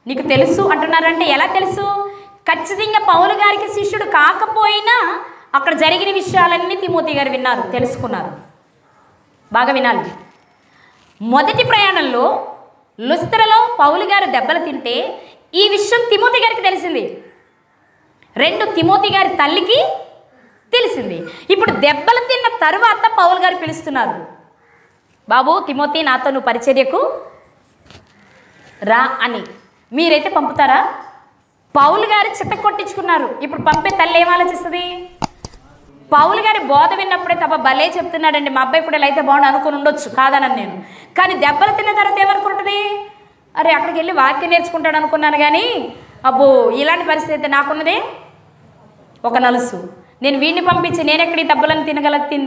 నీకు తెలుసు అంటున్నారంటే ఎలా తెలుసు? ఖచ్చితంగా పౌలు గారికి శిష్యుడు కాకపోయినా అక్కడ జరిగిన విషయాలన్నీ తిమోతి గారు విన్నారు, తెలుసుకున్నారు. బాగా వినాలి. మొదటి ప్రయాణంలో లుస్త్రలో పౌలు గారు దెబ్బలు తింటే ఈ విషయం తిమోతి గారికి తెలిసింది. 2 తిమోతి గారి తల్లికి తెలిసింది. ఇప్పుడు దెబ్బలు తిన్న తరువాత పౌలు గారు పిలుస్తున్నారు, బాబు తిమోతి, నాతో నువ్వు పరిచర్యకు రా అని. మీరైతే పంపుతారా? పౌలు గారు చిత్త కొట్టించుకున్నారు. ఇప్పుడు పంపే తల్లి ఏం ఆలోచిస్తుంది? పౌలు గారి బోధ విన్నప్పుడే తప్ప భలే చెప్తున్నాడండి, మా అబ్బాయి కూడా ఇలా అయితే బాగుండు అనుకుని ఉండొచ్చు, కాదనని నేను. కానీ దెబ్బలు తిన్న తర్వాత ఏమనుకుంటుంది? అరే అక్కడికి వెళ్ళి వాక్యం నేర్చుకుంటాడు అనుకున్నాను, కానీ అబ్బో ఇలాంటి పరిస్థితి అయితే నాకున్నదే ఒక నలుసు. నేను వీడిని పంపించి నేనెక్కడ ఈ దెబ్బలను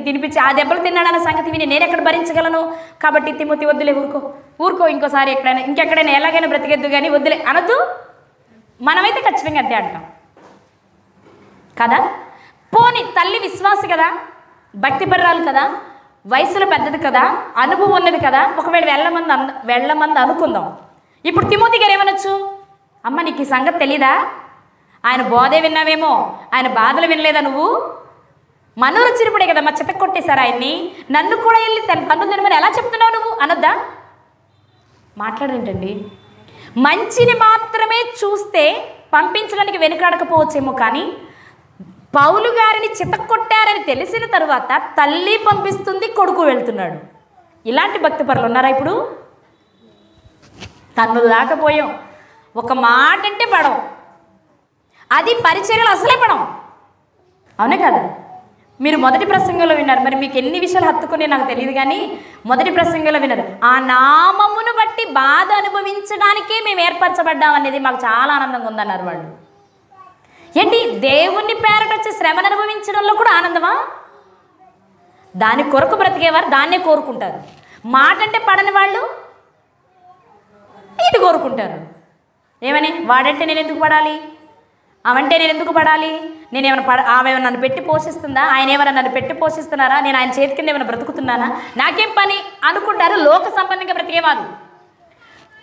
తినిపించి ఆ దెబ్బలు తిన్నాడన్న సంగతి విని నేనెక్కడ భరించగలను? కాబట్టి తిమోతి వద్దులే, ఊరుకో ఇంకోసారి ఇంకెక్కడైనా ఎలాగైనా బ్రతికెద్దు కానీ వద్దులే అనొద్దు. మనమైతే ఖచ్చితంగా అంతే అంటాం కదా. పోని తల్లి విశ్వాసి కదా, భక్తిపర్రాలు కదా, వయసులో పెద్దది కదా, అనుభవం ఉన్నది కదా, ఒకవేళ వెళ్ళమంది అనుకుందాం. ఇప్పుడు తిమోతి గారు ఏమనొచ్చు? అమ్మ నీకు ఈ సంగతి తెలీదా? ఆయన బోధే విన్నావేమో, ఆయన బాధలు వినలేదా నువ్వు? మనూరు చిరుపుడే కదా, మా చిత్త కొట్టేశారు ఆయన్ని, నన్ను కూడా వెళ్ళి తన్ను తినమని ఎలా చెప్తున్నావు నువ్వు అనొద్దా? మాట్లాడేంటండి? మంచిని మాత్రమే చూస్తే పంపించడానికి వెనుకాడకపోవచ్చేమో, కానీ పౌలు గారిని చితక్కొట్టారని తెలిసిన తరువాత తల్లి పంపిస్తుంది, కొడుకు వెళ్తున్నాడు. ఇలాంటి భక్తిపరులు ఉన్నారా ఇప్పుడు? తన్ను దాకపోయాం, ఒక మాట అంటే పడవు, అది పరిచర్యలు అసలే పడం. అవునే కదా? మీరు మొదటి ప్రసంగంలో విన్నారు, మరి మీకు ఎన్ని విషయాలు హత్తుకునే నాకు తెలియదు, కానీ మొదటి ప్రసంగంలో విన్నారు, ఆ నామమును బట్టి బాధ అనుభవించడానికే మేము ఏర్పరచబడ్డాం అనేది మాకు చాలా ఆనందంగా ఉందన్నారు వాళ్ళు. ఏంటి, దేవుణ్ణి పేరట వచ్చే శ్రమను అనుభవించడంలో కూడా ఆనందమా? దాని కొరకు బ్రతికేవారు దాన్నే కోరుకుంటారు. మాట అంటే పడని వాళ్ళు ఇది కోరుకుంటారు. ఏమని? వాడంటే నేను ఎందుకు పడాలి, అవంటే నేను ఎందుకు పడాలి, ఆమె నన్ను పెట్టి పోషిస్తుందా, ఆయన ఏమైనా నన్ను పెట్టి పోషిస్తున్నారా, నేను ఆయన చేతి కింద ఏమైనా బ్రతుకుతున్నానా, నాకేం పని అనుకుంటారు లోక సంబంధంగా బ్రతికేవారు.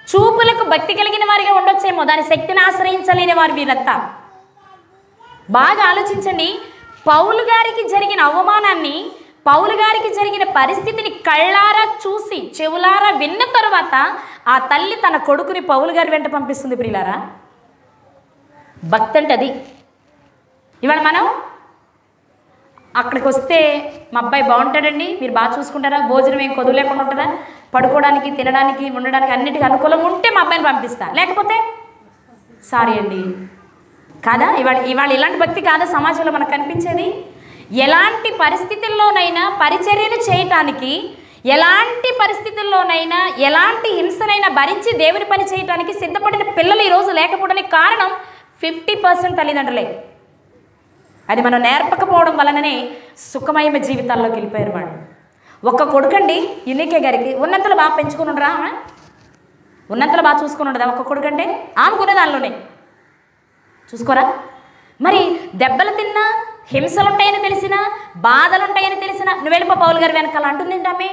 చూపులకు భక్తి కలిగిన వారిగా ఉండొచ్చేమో, దాని శక్తిని ఆశ్రయించలేని వారు వీరంతా. బాగా ఆలోచించండి. పౌలు గారికి జరిగిన అవమానాన్ని, పౌలు గారికి జరిగిన పరిస్థితిని కళ్ళారా చూసి చెవులారా విన్న తరువాత ఆ తల్లి తన కొడుకుని పౌలు గారి వెంట పంపిస్తుంది. ప్రియులారా, భక్తి అంటే అది. ఇవాళ మనం అక్కడికి వస్తే మా అబ్బాయి బాగుంటాడండి, మీరు బాగా చూసుకుంటారా, భోజనం ఏం కొదువు లేకుండా ఉంటుందా, పడుకోవడానికి తినడానికి ఉండడానికి అన్నిటికీ అనుకూలంగా ఉంటే మా అబ్బాయిని పంపిస్తా, లేకపోతే సారీ అండి. కాదా? ఇవాళ ఇలాంటి భక్తి కాదా సమాజంలో మనకు కనిపించేది? ఎలాంటి పరిస్థితుల్లోనైనా పరిచర్యను చేయటానికి, ఎలాంటి పరిస్థితుల్లోనైనా ఎలాంటి హింసనైనా భరించి దేవుని పని చేయటానికి సిద్ధపడిన పిల్లలు ఈరోజు లేకపోవడానికి కారణం 50% తల్లిదండ్రులే. అది మనం నేర్పకపోవడం వలననే సుఖమయమ జీవితాల్లోకి వెళ్ళిపోయారు వాళ్ళు. ఒక్క కొడుకండి యునికే గారికి ఉన్నంతలో బాగా పెంచుకుని ఉండరా, ఉన్నంతలో బాగా చూసుకుని ఉండదా ఒక్క కొడుకంటే? ఆమెకునే దానిలోనే చూసుకోరా? మరి దెబ్బలు తిన్నా, హింసలు ఉంటాయని తెలిసినా, బాధలు ఉంటాయని తెలిసినా నువ్వు వెళ్ళిపో పౌలు గారి వెనకాల అంటుంది ఆమె.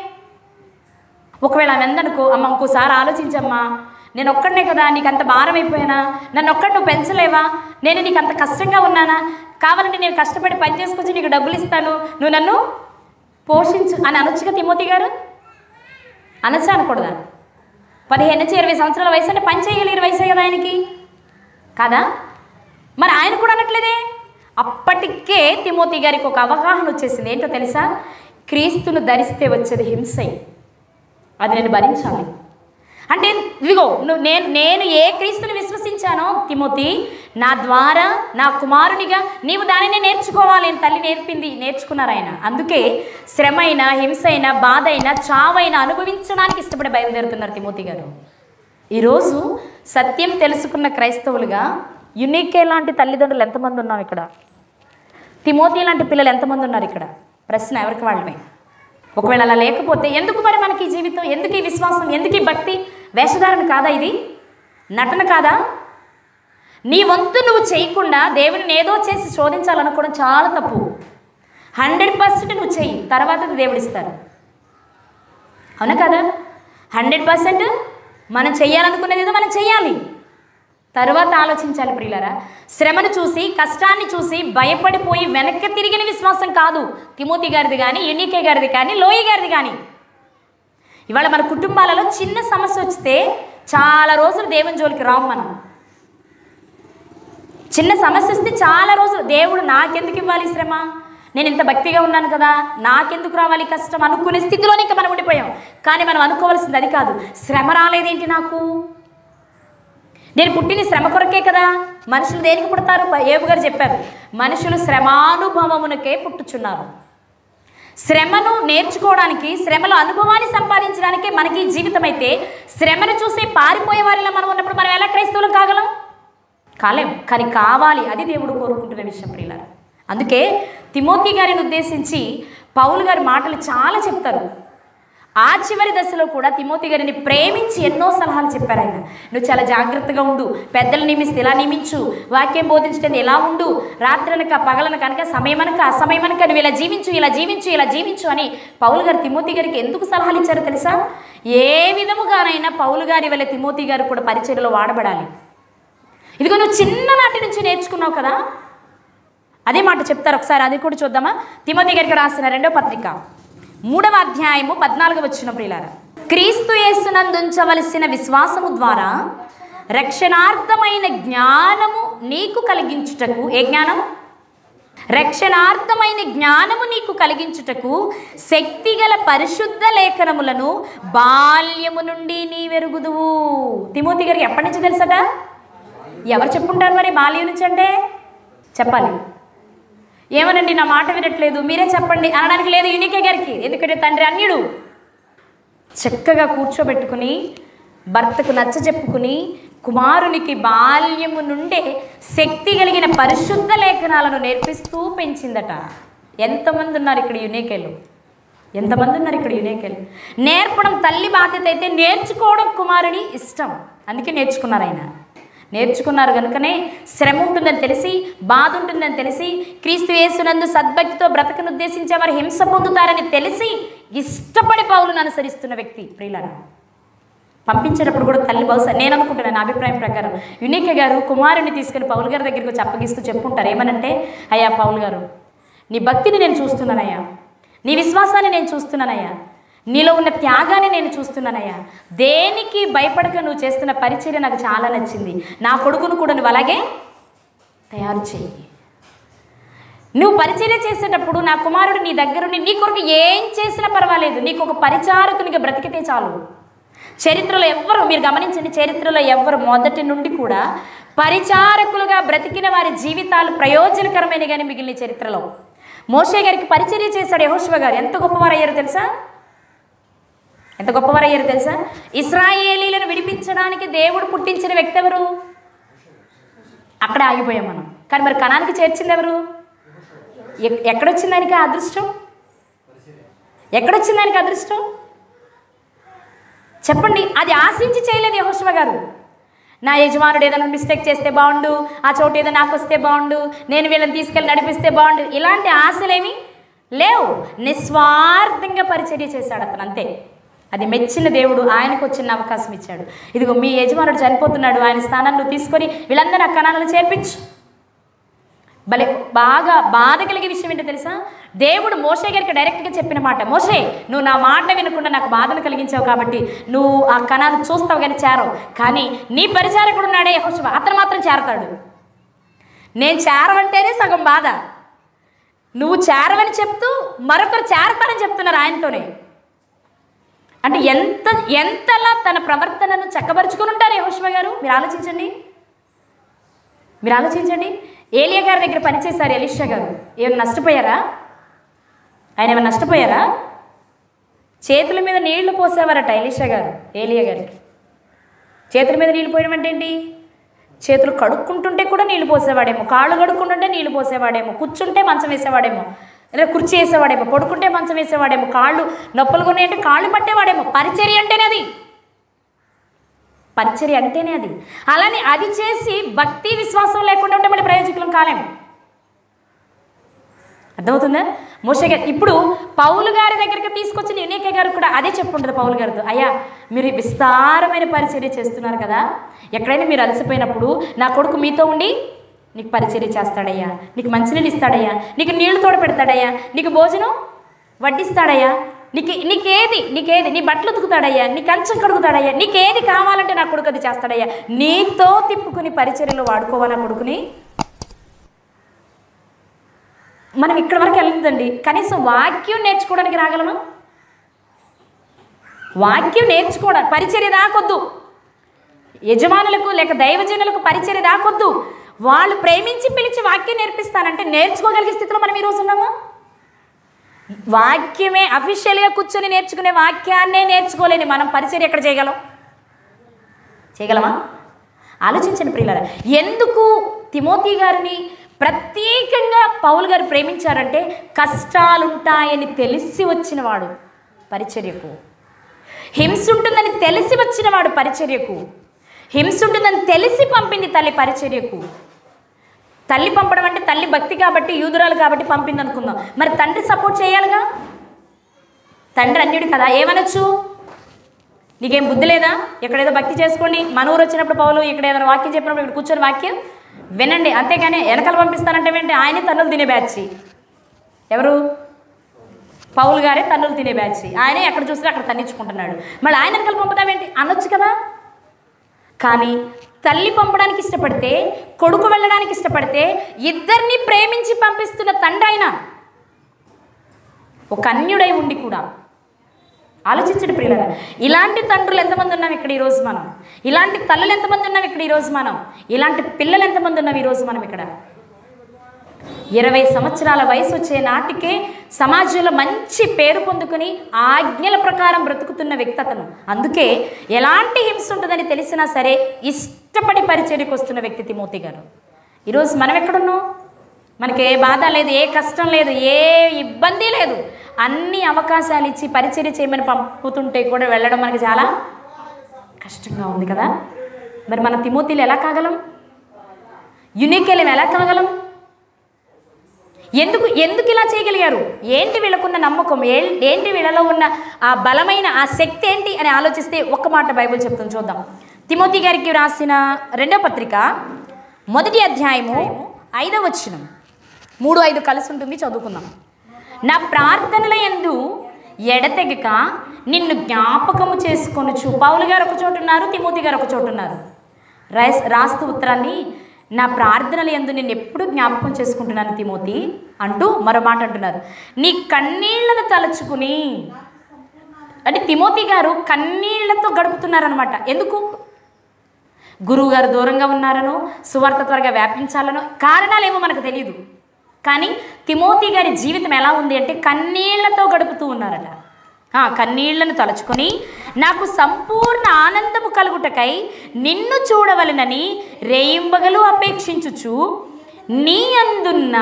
ఒకవేళ ఆమె అందనుకో, అమ్మ ఇంకోసారి ఆలోచించమ్మా, నేను ఒక్కడనే కదా, నీకు అంత భారం అయిపోయినా, నన్ను ఒక్కడు నువ్వు పెంచలేవా, నేను నీకు అంత కష్టంగా ఉన్నానా, కావాలంటే నేను కష్టపడి పని చేసుకొచ్చి నీకు డబ్బులు ఇస్తాను, నువ్వు నన్ను పోషించు అని అనొచ్చుగా తిమోతి గారు? అనొచ్చా అనకూడదా? 15-20 సంవత్సరాల వయసు అంటే పని చేయగలిగిన వయసే కదా ఆయనకి, కాదా? మరి ఆయన కూడా అనట్లేదే. అప్పటికే తిమోతి గారికి ఒక అవగాహన వచ్చేసింది. ఏంటో తెలుసా? క్రీస్తును ధరిస్తే వచ్చేది హింసే, అది నేను భరించాలి. అంటే ఇదిగో నేను ఏ క్రీస్తుని విశ్వసించానో తిమోతి, నా ద్వారా నా కుమారునిగా నీవు దానినే నేర్చుకోవాలి అని తల్లి నేర్చుకున్నారు ఆయన. అందుకే శ్రమ అయినా, హింస అయినా, బాధ అయినా, చావైనా అనుభవించడానికి ఇష్టపడి బయలుదేరుతున్నారు తిమోతి గారు. ఈరోజు సత్యం తెలుసుకున్న క్రైస్తవులుగా యునికే లాంటి తల్లిదండ్రులు ఎంతమంది ఉన్నాం ఇక్కడ? తిమోతి లాంటి పిల్లలు ఎంతమంది ఉన్నారు ఇక్కడ? ప్రశ్న ఎవరికి వాళ్ళమే. ఒకవేళ అలా లేకపోతే ఎందుకు మరి మనకి ఈ జీవితం, ఎందుకు ఈ విశ్వాసం, ఎందుకు ఈ భక్తి? వేషధారణ కాదా ఇది? నటన కాదా? నీ వంతు నువ్వు చేయకుండా దేవుని ఏదో చేసి శోధించాలనుకోవడం చాలా తప్పు. 100% నువ్వు చెయ్యి, తర్వాత దేవుడు ఇస్తారు. అవునా కదా? 100% మనం చెయ్యాలనుకునేది ఏదో మనం చెయ్యాలి, తర్వాత ఆలోచించాలి. ప్రియులారా, శ్రమను చూసి, కష్టాన్ని చూసి భయపడిపోయి వెనక్కి తిరిగిన విశ్వాసం కాదు తిమోతి గారిది కానీ, యునికే గారిది కానీ, లోయి గారిది కానీ. ఇవాళ మన కుటుంబాలలో చిన్న సమస్య వస్తే చాలా రోజులు దేవుని జోలికి రాము. మనం చిన్న సమస్య వస్తే చాలా రోజులు దేవుడు నాకెందుకు ఇవ్వాలి శ్రమ, నేను ఇంత భక్తిగా ఉన్నాను కదా, నాకెందుకు రావాలి కష్టం అనుకునే స్థితిలోనే ఇంకా మనం ఉండిపోయాం. కానీ మనం అనుకోవాల్సింది అది కాదు. శ్రమ రాలేదేంటి నాకు? నేను పుట్టిన శ్రమ కొరకే కదా. మనుషులు దేనికి పుడతారు? యోబు గారు చెప్పారు, మనుషులు శ్రమానుభవమునకే పుట్టుచున్నారు. శ్రమను నేర్చుకోవడానికి, శ్రమలో అనుభవాన్ని సంపాదించడానికే మనకి జీవితం అయితే, శ్రమను చూసి పారిపోయే వారిలో మనం ఉన్నప్పుడు మనం ఎలా క్రైస్తవులు కాగలం? కాలేం. కానీ కావాలి, అది దేవుడు కోరుకుంటున్న విషయం ప్రియులారా. అందుకే తిమోతి గారిని ఉద్దేశించి పౌలు గారి మాటలు చాలా చెప్తారు. ఆ చివరి దశలో కూడా తిమోతి గారిని ప్రేమించి ఎన్నో సలహాలు చెప్పారు ఆయన. నువ్వు చాలా జాగ్రత్తగా ఉండు, పెద్దలు నియమిస్తే ఇలా నియమించు, వాక్యం బోధించడం ఎలా ఉండు, రాత్రనక పగలన కనుక సమయమనక అసమయమనక నువ్వు ఇలా జీవించు, ఇలా జీవించు, ఇలా జీవించు అని పౌలు గారు తిమోతి గారికి ఎందుకు సలహాలు ఇచ్చారో తెలుసా? ఏ విధముగానైనా పౌలు గారి వల్ల తిమోతి గారు కూడా పరిచర్యలో వాడబడాలి. ఇదిగో నువ్వు చిన్ననాటి నుంచి నేర్చుకున్నావు కదా, అదే మాట చెప్తారు. ఒకసారి అది కూడా చూద్దామా? తిమోతి గారికి రాసిన 2వ పత్రిక 3వ అధ్యాయము 14వ వచనం. ప్రియులారా, క్రీస్తు యేసునందుంచవలసిన విశ్వాసము ద్వారా రక్షణార్థమైన జ్ఞానము నీకు కలిగించుటకు. ఏ జ్ఞానం? రక్షణార్థమైన జ్ఞానము నీకు కలిగించుటకు శక్తిగల పరిశుద్ధ లేఖనములను బాల్యము నుండి నీ వెరుగుదువు. తిమోతి గారికి ఎప్పటి నుంచి తెలుసట? ఎవరు చెప్పుంటారు మరి బాల్యం నుంచి అంటే? చెప్పాలి. ఏమనండి నా మాట వినట్లేదు, మీరే చెప్పండి అనడానికి లేదు యునికే గారికి. ఎందుకంటే తండ్రి అన్యుడు. చక్కగా కూర్చోబెట్టుకుని భర్తకు నచ్చ చెప్పుకుని కుమారునికి బాల్యము నుండే శక్తి కలిగిన పరిశుద్ధ లేఖనాలను నేర్పిస్తూ పెంచిందట. ఎంతమంది ఉన్నారు ఇక్కడ యునికేలు? ఎంతమంది ఉన్నారు ఇక్కడ యునికేలు? నేర్పడం తల్లి బాధ్యత అయితే నేర్చుకోవడం కుమారుని ఇష్టం. అందుకే నేర్చుకున్నారు ఆయన. నేర్చుకున్నారు కనుకనే శ్రమ ఉంటుందని తెలిసి, బాధ ఉంటుందని తెలిసి, క్రీస్తు యేసునందు సద్భక్తితో బ్రతకను ఉద్దేశించే వారు హింస పొందుతారని తెలిసి ఇష్టపడి పౌలును అనుసరిస్తున్న వ్యక్తి. ప్రియులారా, పంపించేటప్పుడు కూడా తల్లి బహుశా నేను అనుకుంటున్నాను, నా అభిప్రాయం ప్రకారం యునికే గారు కుమారుని తీసుకుని పౌలు గారి దగ్గరికి వచ్చి అప్పగిస్తూ చెప్పుంటారు. ఏమనంటే, అయ్యా పౌలు గారు, నీ భక్తిని నేను చూస్తున్నానయ్యా, నీ విశ్వాసాన్ని నేను చూస్తున్నానయ్యా, నీలో ఉన్న త్యాగాన్ని నేను చూస్తున్నానయ్యా, దేనికి భయపడక నువ్వు చేస్తున్న పరిచర్య నాకు చాలా నచ్చింది, నా కొడుకును కూడా నువ్వు అలాగే తయారు చెయ్యి. నువ్వు పరిచర్య చేసేటప్పుడు నా కుమారుడు నీ దగ్గరుండి నీ కొరకు ఏం చేసినా పర్వాలేదు, నీకు ఒక పరిచారకునిగా బ్రతికితే చాలు. చరిత్రలో ఎవ్వరు, మీరు గమనించండి, చరిత్రలో ఎవ్వరు మొదటి నుండి కూడా పరిచారకులుగా బ్రతికిన వారి జీవితాలు ప్రయోజనకరమైన కానీ మిగిలిన చరిత్రలో. మోషే గారికి పరిచర్య చేశాడు యెహోషువ గారు. ఎంత గొప్పవారయ్యారు తెలుసా? ఎంత గొప్పవారయ్యారు తెలుసా? ఇశ్రాయేలీలను విడిపించడానికి దేవుడు పుట్టించిన వ్యక్తి ఎవరు? అక్కడే ఆగిపోయాం మనం. కానీ మరి కనానికి చేర్చింది ఎవరు? ఎక్కడొచ్చింది దానికి అదృష్టం? ఎక్కడొచ్చింది దానికి అదృష్టం చెప్పండి. అది ఆశించి చేయలేదు యెహోషువ గారు. నా యజమానుడు ఏదైనా మిస్టేక్ చేస్తే బాగుండు, ఆ చోటు ఏదో నాకు వస్తే బాగుండు, నేను వీళ్ళని తీసుకెళ్ళి నడిపిస్తే బాగుండు, ఇలాంటి ఆశలేమి లేవు. నిస్వార్థంగా పరిచర్య చేశాడు అతను, అంతే. అది మెచ్చిన దేవుడు ఆయనకు వచ్చిన అవకాశం ఇచ్చాడు. ఇదిగో మీ యజమానుడు చనిపోతున్నాడు, ఆయన స్థానాన్ని తీసుకొని వీళ్ళందరూ ఆ కణాలను చేర్పించు. భలే బాగా బాధ కలిగే విషయం ఏంటో తెలుసా? దేవుడు మోషే గారికి డైరెక్ట్గా చెప్పిన మాట, మోషే నువ్వు నా మాట వినకుండా నాకు బాధను కలిగించావు కాబట్టి నువ్వు ఆ కణాలు చూస్తావు కానీ చేరవు. కానీ నీ పరిచారకుడు ఉన్నాడే యెహోషువ, అతను మాత్రం చేరతాడు. నేను చేరవంటేనే సగం బాధ, నువ్వు చేరవని చెప్తూ మరొకరు చేరతారని చెప్తున్నారు ఆయనతోనే. అంటే ఎంతలా తన ప్రవర్తనను చక్కబరుచుకుని ఉంటారు యెహోషువ గారు. మీరు ఆలోచించండి. ఏలియా గారి దగ్గర పనిచేశారు ఎలీషా గారు. ఏమైనా నష్టపోయారా? ఆయన ఏమైనా నష్టపోయారా? చేతుల మీద నీళ్లు పోసేవారట ఎలీషా గారు ఏలియా గారికి. చేతుల మీద నీళ్లు పోయడం అంటే ఏంటి? చేతులు కడుక్కుంటుంటే కూడా నీళ్లు పోసేవాడేమో, కాళ్ళు కడుక్కుంటుంటే నీళ్లు పోసేవాడేమో, కూర్చుంటే మంచం వేసేవాడేమో, లేదా కుర్చీ వేసేవాడేమో, పడుకుంటే మంచం వేసేవాడేమో, కాళ్ళు నొప్పులు కొన్నాయంటే కాళ్ళు పట్టేవాడేమో. పరిచర్య అంటేనే అది, పరిచర్య అంటేనే అది. అలానే అది చేసి భక్తి విశ్వాసం లేకుండా ఉంటే మళ్ళీ ప్రయోజకులం కాలేము. అర్థమవుతుందా? మోషే గారు ఇప్పుడు పౌలు గారి దగ్గరికి తీసుకొచ్చిన యూనికే గారు కూడా అదే చెప్పుంటుంది పౌలు గారితో, అయ్యా మీరు విస్తారమైన పరిచర్య చేస్తున్నారు కదా, ఎక్కడైనా మీరు అలసిపోయినప్పుడు నా కొడుకు మీతో ఉండి నీకు పరిచర్య చేస్తాడయ్యా, నీకు మంచినీళ్ళు ఇస్తాడయ్యా, నీకు నీళ్లు తోడ పెడతాడయ్యా, నీకు భోజనం వడ్డిస్తాడయ్యా, నీకేది నీ బట్టలు ఉతుకుతాడయ్యా, నీ కంచం కడుగుతాడయ్యా, నీకేది కావాలంటే నా కొడుకు అది చేస్తాడయ్యా. నీతో తిప్పుకుని పరిచర్యలో వాడుకోవాలా కొడుకుని. మనం ఇక్కడ వరకు వెళ్ళదండి, కనీసం వాక్యం నేర్చుకోవడానికి రాగలమా? వాక్యం నేర్చుకోవడానికి పరిచర్య దాకొద్దు, యజమానులకు లేక దైవజనులకు పరిచర్య దాకొద్దు. వాళ్ళు ప్రేమించి పిలిచి వాక్యం నేర్పిస్తానంటే నేర్చుకోగలిగే స్థితిలో మనం ఈరోజు ఉన్నామా? వాక్యమే అఫీషియల్గా కూర్చొని నేర్చుకునే వాక్యాన్నే నేర్చుకోలేని మనం పరిచర్య ఎక్కడ చేయగలమా? ఆలోచించండి ప్రియులారా. ఎందుకు తిమోతి గారిని ప్రత్యేకంగా పౌలు గారు ప్రేమించారంటే కష్టాలుంటాయని తెలిసి వచ్చినవాడు పరిచర్యకు, హింస ఉంటుందని తెలిసి వచ్చినవాడు పరిచర్యకు, హింస ఉంటుందని తెలిసి పంపింది తల్లి పరిచర్యకు. తల్లి పంపడం అంటే తల్లి భక్తి కాబట్టి, యూదురాలు కాబట్టి పంపింది అనుకుందాం. మరి తండ్రి సపోర్ట్ చేయాలిగా. తండ్రి అన్యుడు కదా, ఏమనొచ్చు? నీకేం బుద్ధి లేదా? ఎక్కడేదో భక్తి చేసుకోండి. మన ఊరు వచ్చినప్పుడు పౌలు ఇక్కడ ఏదైనా వాక్యం చెప్పినప్పుడు ఇక్కడ కూర్చొని వాక్యం వినండి, అంతేగాని వెనకాల పంపిస్తానంటే ఏంటి? ఆయనే తన్నులు తినే బ్యాచ్. ఎవరు? పౌలు గారే తన్నులు తినే బ్యాచ్. ఆయనే ఎక్కడ చూసినా అక్కడ తన్నించుకుంటున్నాడు. మళ్ళీ ఆయన వెనకాల పంపుతావేంటి అనొచ్చు కదా. కానీ తల్లి పంపడానికి ఇష్టపడితే, కొడుకు వెళ్ళడానికి ఇష్టపడితే, ఇద్దరిని ప్రేమించి పంపిస్తున్న తండ్రి ఆయన ఒక అన్యుడై ఉండి కూడా. ఆలోచించండి ప్రియులారా, ఇలాంటి తండ్రులు ఎంతమంది ఉన్నాం ఇక్కడ ఈరోజు మనం, ఇలాంటి తల్లులు ఎంతమంది ఉన్నాం ఇక్కడ ఈరోజు మనం, ఇలాంటి పిల్లలు ఎంతమంది ఉన్నాం ఈరోజు మనం ఇక్కడ. 20 సంవత్సరాల వయసు వచ్చే నాటికే సమాజంలో మంచి పేరు పొందుకొని ఆజ్ఞల ప్రకారం బ్రతుకుతున్న వ్యక్తి అతను. అందుకే ఎలాంటి హింస ఉంటుందని తెలిసినా సరే ఇష్టపడి పరిచర్యకు వస్తున్న వ్యక్తి తిమోతి గారు. ఈరోజు మనం ఎక్కడున్నాం? మనకి ఏ బాధ లేదు, ఏ కష్టం లేదు, ఏ ఇబ్బంది లేదు. అన్ని అవకాశాలు ఇచ్చి పరిచర్య చేయమని పంపుతుంటే కూడా వెళ్ళడం మనకి చాలా కష్టంగా ఉంది కదా. మరి మన తిమోతిలు ఎలా కాగలం? యూనికేలు ఎలా కాగలం? ఎందుకు ఇలా చేయగలిగారు? ఏంటి వీళ్ళకున్న నమ్మకం? ఏంటి వీళ్ళలో ఉన్న ఆ బలమైన ఆ శక్తి ఏంటి అని ఆలోచిస్తే ఒక్క మాట బైబిల్ చెప్తుంది, చూద్దాం. తిమోతి గారికి రాసిన 2వ పత్రిక 1వ అధ్యాయము 5వ వచనం, 3-5 కలిసి ఉంటుంది, చదువుకుందాం. నా ప్రార్థనల యందు ఎడతెగక నిన్ను జ్ఞాపకము చేసుకొనుచు. పౌలు గారు ఒక చోటు ఉన్నారు, తిమోతి గారు ఒక చోటు ఉన్నారు. రాస్తూ ఉత్తరాన్ని నా ప్రార్థనలు యందు నేను ఎప్పుడు జ్ఞాపకం చేసుకుంటున్నాను తిమోతి అంటూ మరో మాట అంటున్నారు. నీ కన్నీళ్లను తలుచుకుని, అంటే తిమోతి గారు కన్నీళ్లతో గడుపుతున్నారనమాట. ఎందుకు? గురువు గారు దూరంగా ఉన్నారనో, సువార్త త్వరగా వ్యాపించాలనో, కారణాలేమో మనకు తెలియదు. కానీ తిమోతి గారి జీవితం ఎలా ఉంది అంటే కన్నీళ్లతో గడుపుతూ ఉన్నారట. కన్నీళ్లను తలుచుకొని నాకు సంపూర్ణ ఆనందము కలుగుటకై నిన్ను చూడవలెనని రేయింబగలు అపేక్షించుచు నీ అందున్న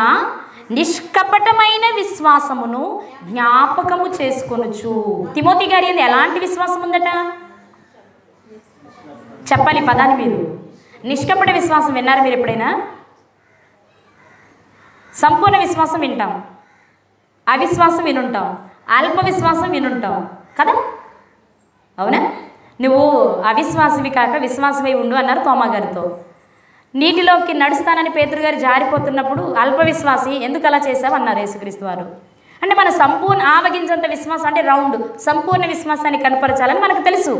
నిష్కపటమైన విశ్వాసమును జ్ఞాపకము చేసుకొనుచు. తిమోతి గారి ఎలాంటి విశ్వాసం ఉందట? చెప్పాలి పదాన్ని మీరు. నిష్కపట విశ్వాసం విన్నారు మీరు ఎప్పుడైనా? సంపూర్ణ విశ్వాసం వింటాం, అవిశ్వాసం వినుంటాం, అల్ప విశ్వాసం వినుంటాం కదా, అవునా? నువ్వు అవిశ్వాసవి కాక విశ్వాసమై ఉండు అన్నారు తోమా గారితో. నీటిలోకి నడుస్తానని పేతురు గారు జారిపోతున్నప్పుడు అల్ప విశ్వాసి ఎందుకు అలా చేసావు అన్నారు యేసుక్రీస్తు వారు. అంటే మన సంపూర్ణ ఆవగించంత విశ్వాసం అంటే రౌండ్ సంపూర్ణ విశ్వాసాన్ని కనపరచాలని మనకు తెలుసు.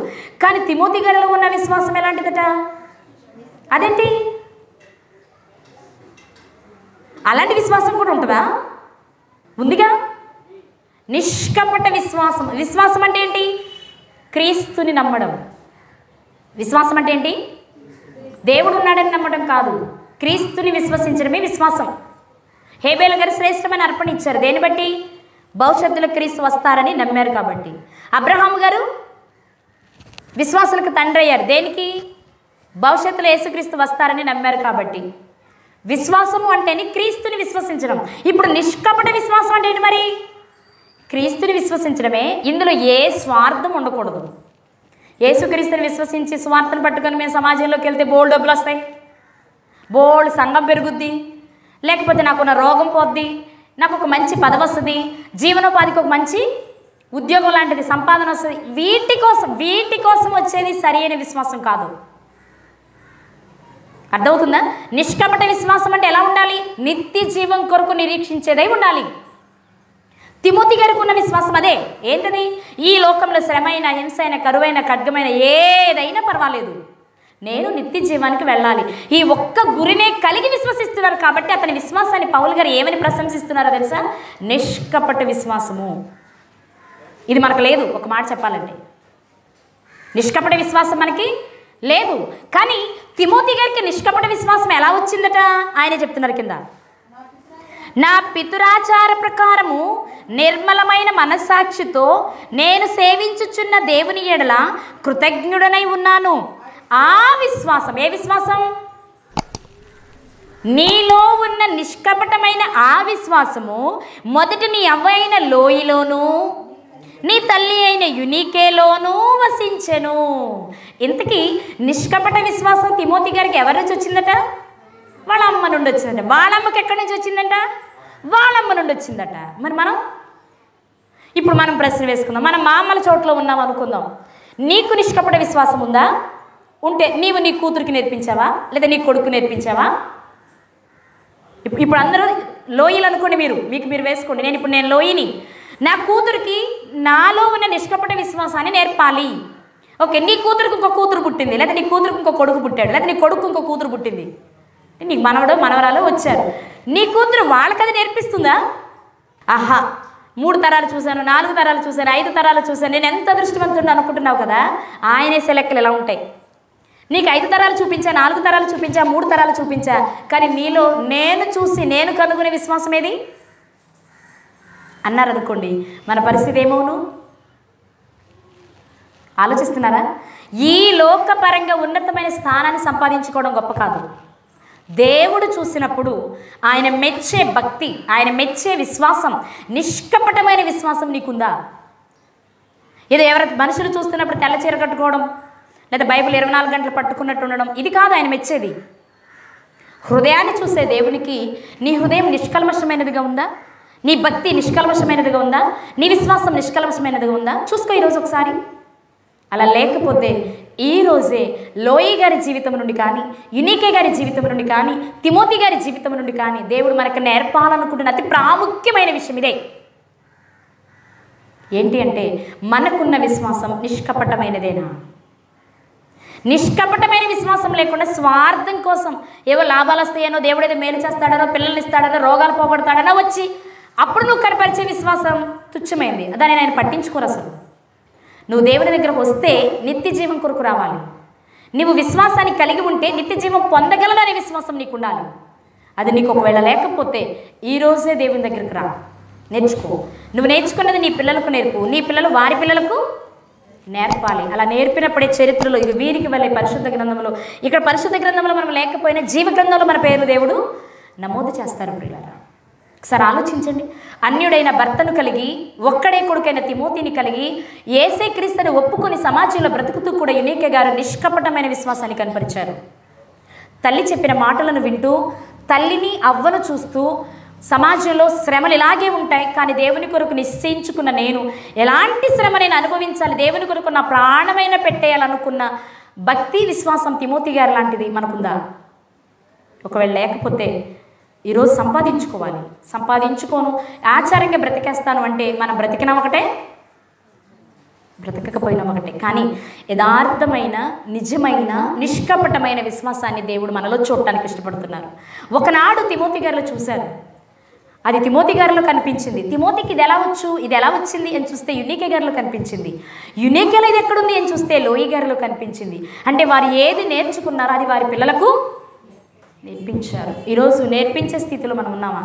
కానీ తిమోతి గారిలో ఉన్న విశ్వాసం ఎలాంటిదట? అదేంటి? అలాంటి విశ్వాసం కూడా ఉంటుందా? ఉందిగా. నిష్కపట విశ్వాసం. విశ్వాసం అంటే ఏంటి? క్రీస్తుని నమ్మడం. విశ్వాసం అంటే ఏంటి? దేవుడు ఉన్నాడని నమ్మడం కాదు, క్రీస్తుని విశ్వసించడమే విశ్వాసం. హేబేలు గారు శ్రేష్టమైన అర్పణ ఇచ్చారు. దేన్ని బట్టి? భవిష్యత్తులో క్రీస్తు వస్తారని నమ్మారు కాబట్టి. అబ్రహాం గారు విశ్వాసులకు తండ్రి అయ్యారు. దేనికి? భవిష్యత్తులో యేసుక్రీస్తు వస్తారని నమ్మారు కాబట్టి. విశ్వాసము అంటేనే క్రీస్తుని విశ్వసించడం. ఇప్పుడు నిష్కపట విశ్వాసం అంటే ఏంటి మరి? క్రీస్తుని విశ్వసించడమే. ఇందులో ఏ స్వార్థం ఉండకూడదు. యేసుక్రీస్తుని విశ్వసించి స్వార్థను పట్టుకొని మేము సమాజంలోకి వెళ్తే బోల్డ్ డబ్బులు వస్తాయి, బోల్డ్ సంఘం పెరుగుద్ది, లేకపోతే నాకున్న రోగం పోద్ది, నాకు ఒక మంచి పదవి వస్తుంది, జీవనోపాధికి ఒక మంచి ఉద్యోగం లాంటిది సంపాదన వస్తుంది, వీటి కోసం వచ్చేది సరి అయిన విశ్వాసం కాదు. అర్థమవుతుందా? నిష్కపట విశ్వాసం అంటే ఎలా ఉండాలి? నిత్య జీవం కొరకు నిరీక్షించేదై ఉండాలి. తిమోతి గారికి ఉన్న విశ్వాసం అదే. ఏంటది? ఈ లోకంలో శ్రమైన, హింసైన, కరువైన, ఖడ్గమైన ఏదైనా పర్వాలేదు, నేను నిత్య జీవానికి వెళ్ళాలి. ఈ ఒక్క గురినే కలిగి విశ్వసిస్తున్నారు కాబట్టి అతని విశ్వాసాన్ని పౌలు గారు ఏమని ప్రశంసిస్తున్నారో తెలుసా? నిష్కపట విశ్వాసము. ఇది మనకు లేదు. ఒక మాట చెప్పాలంటే నిష్కపట విశ్వాసం మనకి లేదు. కానీ తిమోతి గారికి నిష్కపట విశ్వాసం ఎలా వచ్చిందట? ఆయన చెప్తున్నారు కింద, నా పితురాచార ప్రకారము నిర్మలమైన మనస్సాక్షితో నేను సేవించుచున్న దేవుని ఎడల కృతజ్ఞుడనై ఉన్నాను. ఆ విశ్వాసం, ఏ విశ్వాసం? నీలో ఉన్న నిష్కపటమైన ఆ విశ్వాసము మొదట నీ అవ్వైన లోయలోను నీ తల్లి అయిన యునికేలోనూ వసించెను. ఇంతకీ నిష్కపట విశ్వాసం తిమోతి గారికి ఎవరి నుంచి వచ్చిందట? వాళ్ళ అమ్మ నుండి వచ్చిందట. వాళ్ళ అమ్మకి ఎక్కడి నుంచి వచ్చిందట? వాళ్ళ అమ్మ నుండి వచ్చిందట. మరి ఇప్పుడు మనం ప్రశ్న వేసుకుందాం. మనం మా అమ్మల చోట్ల ఉన్నాం అనుకుందాం. నీకు నిష్కపట విశ్వాసం ఉందా? ఉంటే నీవు నీ కూతురికి నేర్పించావా, లేదా నీ కొడుకు నేర్పించావా? ఇప్పుడు అందరూ లోయలు అనుకోండి, మీరు వేసుకోండి. నేను లోయని. నా కూతురికి నాలో ఉన్న నిష్కపట విశ్వాసాన్ని నేర్పాలి. ఓకే, నీ కూతురికి ఇంకో కూతురు పుట్టింది, లేదా నీ కూతురికి ఇంకో కొడుకు పుట్టాడు, లేదా నీ కొడుకు ఇంకో కూతురు పుట్టింది, నీకు మనవడు మనవరాలు వచ్చారు. నీ కూతురు వాళ్ళకది నేర్పిస్తుందా? ఆహా, 3 తరాలు చూశాను, 4 తరాలు చూశాను, 5 తరాలు చూశాను, నేను ఎంత అదృష్టవంతుడు అనుకుంటున్నావు కదా. ఆయనేసే లెక్కలు ఎలా ఉంటాయి? నీకు 5 తరాలు చూపించా, 4 తరాలు చూపించా, 3 తరాలు చూపించా, కానీ నీలో నేను కనుగొనే విశ్వాసం ఏది అన్నారనుకోండి, మన పరిస్థితి ఏమవును? ఆలోచిస్తున్నారా? ఈ లోకపరంగా ఉన్నతమైన స్థానాన్ని సంపాదించుకోవడం గొప్ప కాదు. దేవుడు చూసినప్పుడు ఆయన మెచ్చే భక్తి, ఆయన మెచ్చే విశ్వాసం, నిష్కపటమైన విశ్వాసం నీకుందా? ఇది మనుషులు చూస్తున్నప్పుడు తెల్ల చీర కట్టుకోవడం, లేదా బైబిల్ 24 గంటలు పట్టుకున్నట్టు ఉండడం, ఇది కాదు ఆయన మెచ్చేది. హృదయాన్ని చూసే దేవునికి నీ హృదయం నిష్కల్మషమైనదిగా ఉందా? నీ భక్తి నిష్కల్మషమైనదిగా ఉందా? నీ విశ్వాసం నిష్కల్మషమైనదిగా ఉందా? చూసుకో ఈరోజు ఒకసారి. అలా లేకపోతే ఈరోజే లోయి గారి జీవితం నుండి కానీ, యునికే గారి జీవితం నుండి కానీ, తిమోతి గారి జీవితం నుండి కానీ దేవుడు మనకు నేర్పాలనుకుంటున్న అతి ప్రాముఖ్యమైన విషయం ఇదే. ఏంటి అంటే, మనకున్న విశ్వాసం నిష్కపటమైనదేనా? నిష్కపటమైన విశ్వాసం లేకుండా స్వార్థం కోసం ఏవో లాభాలు వస్తాయనో, దేవుడు ఏదో మేలు చేస్తాడనో, పిల్లల్ని ఇస్తాడనో, రోగాలు పోగొడతాడనో వచ్చి అప్పుడు నువ్వు కనపరిచే విశ్వాసం తుచ్చమైంది. దాన్ని ఆయన పట్టించుకోరు. అసలు నువ్వు దేవుని దగ్గరకు వస్తే నిత్య జీవం కొరకు రావాలి. నువ్వు విశ్వాసాన్ని కలిగి ఉంటే నిత్య జీవం పొందగలననే విశ్వాసం నీకు ఉండాలి. అది నీకు ఒకవేళ లేకపోతే ఈరోజే దేవుని దగ్గరికి రా, నేర్చుకో. నువ్వు నేర్చుకున్నది నీ పిల్లలకు నేర్పు, నీ పిల్లలు వారి పిల్లలకు నేర్పాలి. అలా నేర్పినప్పుడే చరిత్రలో ఇది వీరికి వెళ్ళే పరిశుద్ధ గ్రంథంలో, ఇక్కడ పరిశుద్ధ గ్రంథంలో మనం లేకపోయినా జీవ గ్రంథంలో మన పేర్లు దేవుడు నమోదు చేస్తారు. ప్రియులారా, ఒకసారి ఆలోచించండి. అన్యుడైన భర్తను కలిగి, ఒక్కడే కొడుకైన తిమోతిని కలిగి, యేసే క్రీస్తుని ఒప్పుకొని సమాజంలో బ్రతుకుతూ కూడా యూనికే గారు నిష్కపటమైన విశ్వాసాన్ని కనపరిచారు. తల్లి చెప్పిన మాటలను వింటూ, తల్లిని అవ్వను చూస్తూ, సమాజంలో శ్రమలు ఇలాగే ఉంటాయి, కానీ దేవుని కొరకు నిశ్చయించుకున్న నేను ఎలాంటి శ్రమ నేను అనుభవించాలి, దేవుని కొరకు నా ప్రాణమైన పెట్టేయాలనుకున్న భక్తి విశ్వాసం తిమోతి గారు లాంటిది మనకుందా? ఒకవేళ లేకపోతే ఈరోజు సంపాదించుకోవాలి. సంపాదించుకోను ఆచారంగా బ్రతికేస్తాను అంటే మనం బ్రతికినా ఒకటే, బ్రతకకపోయినా ఒకటే. కానీ యథార్థమైన, నిజమైన, నిష్కపటమైన విశ్వాసాన్ని దేవుడు మనలో చూడటానికి ఇష్టపడుతున్నారు. ఒకనాడు తిమోతి గారిలో చూశారు, అది తిమోతి గారిలో కనిపించింది. తిమోతికి ఇది ఎలా వచ్చు, ఇది ఎలా వచ్చింది అని చూస్తే యూనికే గారిలో కనిపించింది. యూనికేలో ఇది ఎక్కడుంది అని చూస్తే లోయి గారిలో కనిపించింది. అంటే వారు ఏది నేర్చుకున్నారో అది వారి పిల్లలకు నేర్పించారు. ఈరోజు నేర్పించే స్థితిలో మనం ఉన్నామా?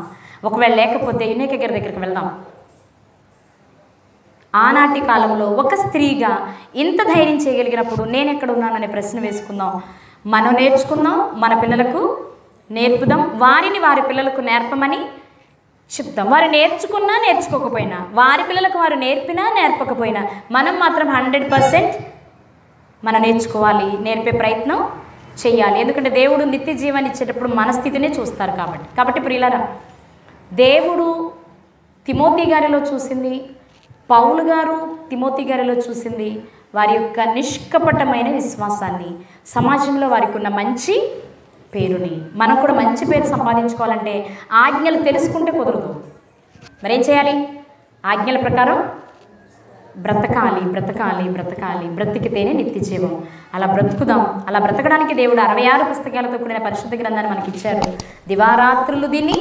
ఒకవేళ లేకపోతే యూనికే గారి దగ్గరికి వెళ్దాం. ఆనాటి కాలంలో ఒక స్త్రీగా ఇంత ధైర్యం చేయగలిగినప్పుడు నేను ఎక్కడ ఉన్నాననే ప్రశ్న వేసుకుందాం. మనం నేర్చుకుందాం, మన పిల్లలకు నేర్పుదాం, వారిని వారి పిల్లలకు నేర్పమని చెప్తాం. వారు నేర్చుకున్నా నేర్చుకోకపోయినా, వారి పిల్లలకు వారు నేర్పినా నేర్పకపోయినా, మనం మాత్రం 100% మనం నేర్చుకోవాలి, నేర్పే ప్రయత్నం చేయాలి. ఎందుకంటే దేవుడు నిత్య జీవాన్ని ఇచ్చేటప్పుడు మన స్థితినే చూస్తారు. కాబట్టి ప్రియులారా, దేవుడు తిమోతి గారిలో చూసింది, పౌలు గారు తిమోతి గారిలో చూసింది వారి యొక్క నిష్కపటమైన విశ్వాసాన్ని, సమాజంలో వారికి ఉన్న మంచి పేరుని. మనం కూడా మంచి పేరు సంపాదించుకోవాలంటే ఆజ్ఞలు తెలుసుకుంటే కుదరదు. మరేం చేయాలి? ఆజ్ఞల ప్రకారం బ్రతకాలి, బ్రతకాలి, బ్రతకాలి. బ్రతికితేనే నిత్య జీవం. అలా బ్రతుకుదాం. అలా బ్రతకడానికి దేవుడు 66 పుస్తకాలతో కూడిన పరిశుద్ధ గ్రంథాన్ని మనకి ఇచ్చారు. దివారాత్రులు దీన్ని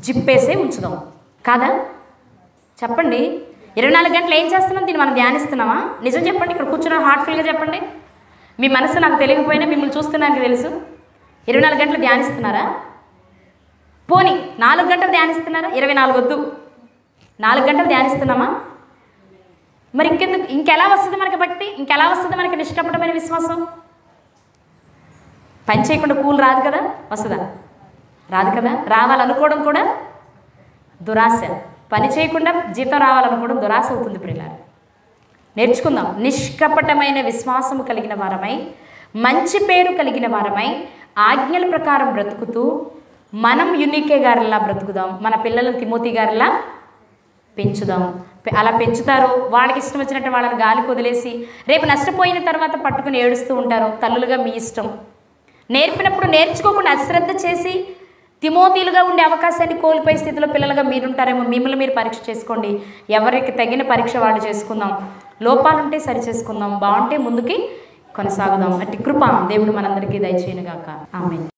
జిప్పేసే ఉంచుదాం కాదా? చెప్పండి. 24 గంటలు ఏం చేస్తున్నాం? దీన్ని మనం ధ్యానిస్తున్నామా? నిజం చెప్పండి. ఇక్కడ కూర్చున్న హార్ట్ఫుల్గా చెప్పండి. మీ మనసు నాకు తెలియకపోయినా మిమ్మల్ని చూస్తున్నానికి తెలుసు. 24 గంటలు ధ్యానిస్తున్నారా? పోనీ 4 గంటలు ధ్యానిస్తున్నారా? 24 వద్దు, 4 గంటలు ధ్యానిస్తున్నామా? మరి ఇంకెలా వస్తుంది మనకి భక్తి? ఇంకెలా వస్తుంది మనకి నిష్కపటమైన విశ్వాసం? పని చేయకుండా కూలి రాదు కదా? వస్తుందా? రాదు కదా? రావాలనుకోవడం కూడా దురాశ. పని చేయకుండా జీతం రావాలనుకోవడం దురాశ అవుతుంది. ప్రియులారా, నేర్చుకుందాం. నిష్కపటమైన విశ్వాసము కలిగిన వారమై, మంచి పేరు కలిగిన వారమై, ఆజ్ఞల ప్రకారం బ్రతుకుతూ మనం యూనికే గారిలా బ్రతుకుదాం. మన పిల్లలను తిమోతి గారిలా పెంచుదాం. అలా పెంచుతారు. వాళ్ళకి ఇష్టం వచ్చినట్టు వాళ్ళని గాలికి వదిలేసి రేపు నష్టపోయిన తర్వాత పట్టుకుని ఏడుస్తూ ఉంటారు. తల్లులుగా మీ ఇష్టం. నేర్పినప్పుడు నేర్చుకోకుండా అశ్రద్ధ చేసి తిమోతిలుగా ఉండే అవకాశాన్ని కోల్పోయే స్థితిలో పిల్లలుగా మీరుంటారేమో. మిమ్మల్ని మీరు పరీక్ష చేసుకోండి. ఎవరికి తగిన పరీక్ష వాళ్ళు చేసుకుందాం. లోపాలుంటే సరి చేసుకుందాం, బాగుంటే ముందుకి కొనసాగుదాం. అట్టి కృప దేవుడు మనందరికీ దయచేయనుగాక. ఆమేన్.